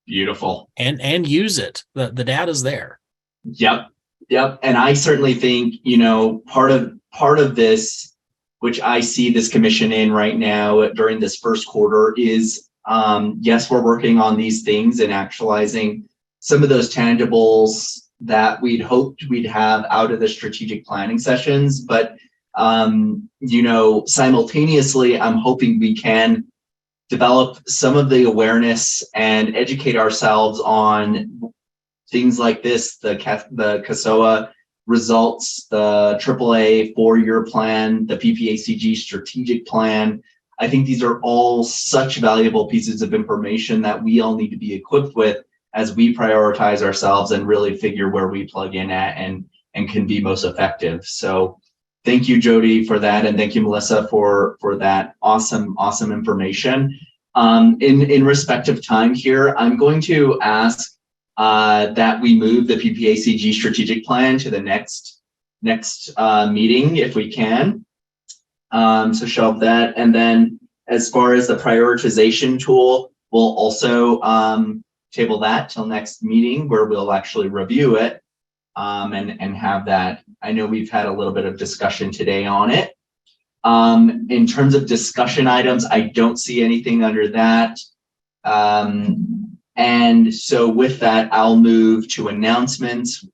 Beautiful. And use it. The data's there. Yep. And I certainly think, part of this, which I see this commission in right now during this first quarter, is yes, we're working on these things and actualizing some of those tangibles that we'd hoped we'd have out of the strategic planning sessions. But, you know, simultaneously, I'm hoping we can develop some of the awareness and educate ourselves on things like this, the CASOA results, the AAA 4-year plan, the PPACG strategic plan. I think these are all such valuable pieces of information that we all need to be equipped with as we prioritize ourselves and really figure where we plug in at and can be most effective. So thank you, Jody, for that. And thank you, Melissa, for that awesome information. In respect of time here, I'm going to ask that we move the PPACG strategic plan to the next meeting if we can. So shelve that. And then as far as the prioritization tool, we'll also table that till next meeting where we'll actually review it and have that. I know we've had a little bit of discussion today on it. In terms of discussion items, I don't see anything under that. And so with that, I'll move to announcements.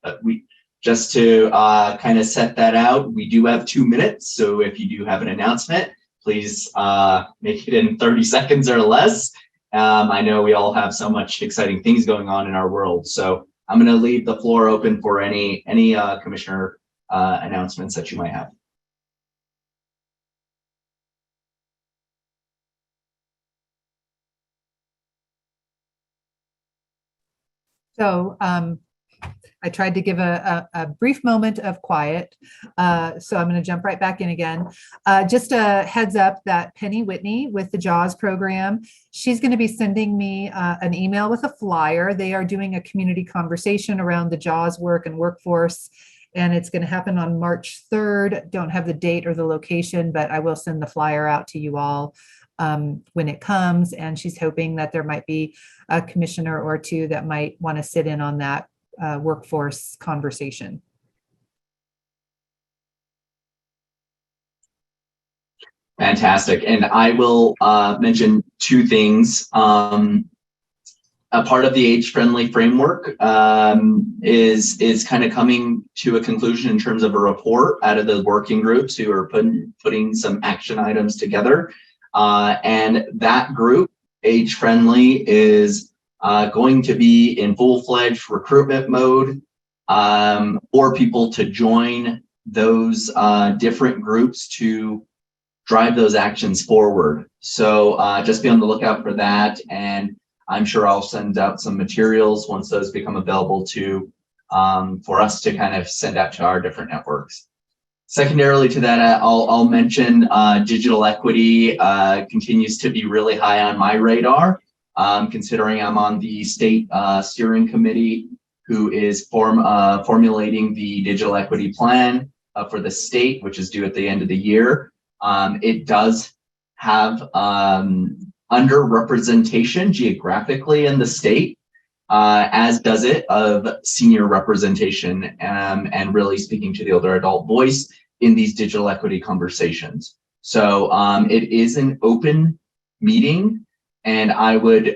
Just to kind of set that out, we do have 2 minutes. So if you do have an announcement, please make it in 30 seconds or less. I know we all have so much exciting things going on in our world. So I'm going to leave the floor open for any commissioner announcements that you might have. So I tried to give a brief moment of quiet. So I'm going to jump right back in again. Just a heads up that Penny Whitney with the JAWS program, she's going to be sending me an email with a flyer. They are doing a community conversation around the JAWS work and workforce. And it's going to happen on March 3rd. Don't have the date or the location, but I will send the flyer out to you all when it comes. And she's hoping that there might be a commissioner or two that might want to sit in on that workforce conversation. Fantastic. And I will mention 2 things. A part of the age-friendly framework is kind of coming to a conclusion in terms of a report out of the working groups who are putting some action items together. And that group, age-friendly, is going to be in full-fledged recruitment mode for people to join those different groups to drive those actions forward. So just be on the lookout for that. And I'm sure I'll send out some materials once those become available to for us to kind of send out to our different networks. Secondarily to that, I'll mention digital equity continues to be really high on my radar, considering I'm on the state steering committee who is formulating the digital equity plan for the state, which is due at the end of the year. It does have underrepresentation geographically in the state, as does it of senior representation and really speaking to the older adult voice in these digital equity conversations. So it is an open meeting, and I would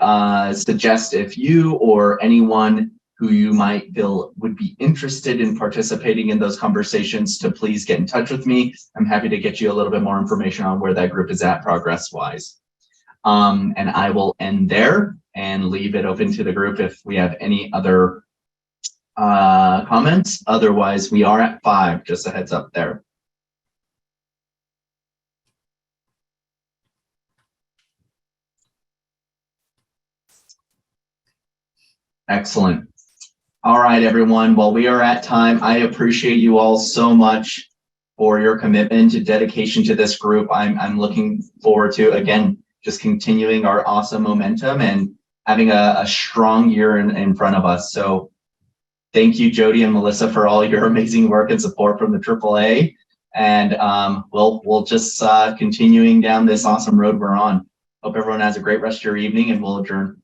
suggest if you or anyone who you might feel would be interested in participating in those conversations to please get in touch with me. I'm happy to get you a little bit more information on where that group is at progress-wise. And I will end there and leave it open to the group if we have any other comments. Otherwise, we are at 5, just a heads up there. Excellent. All right, everyone. Well, we are at time. I appreciate you all so much for your commitment and dedication to this group. I'm looking forward to, again, just continuing our awesome momentum and having a strong year in front of us. So thank you, Jody and Melissa, for all your amazing work and support from the AAA. And we'll just continuing down this awesome road we're on. Hope everyone has a great rest of your evening, and we'll adjourn.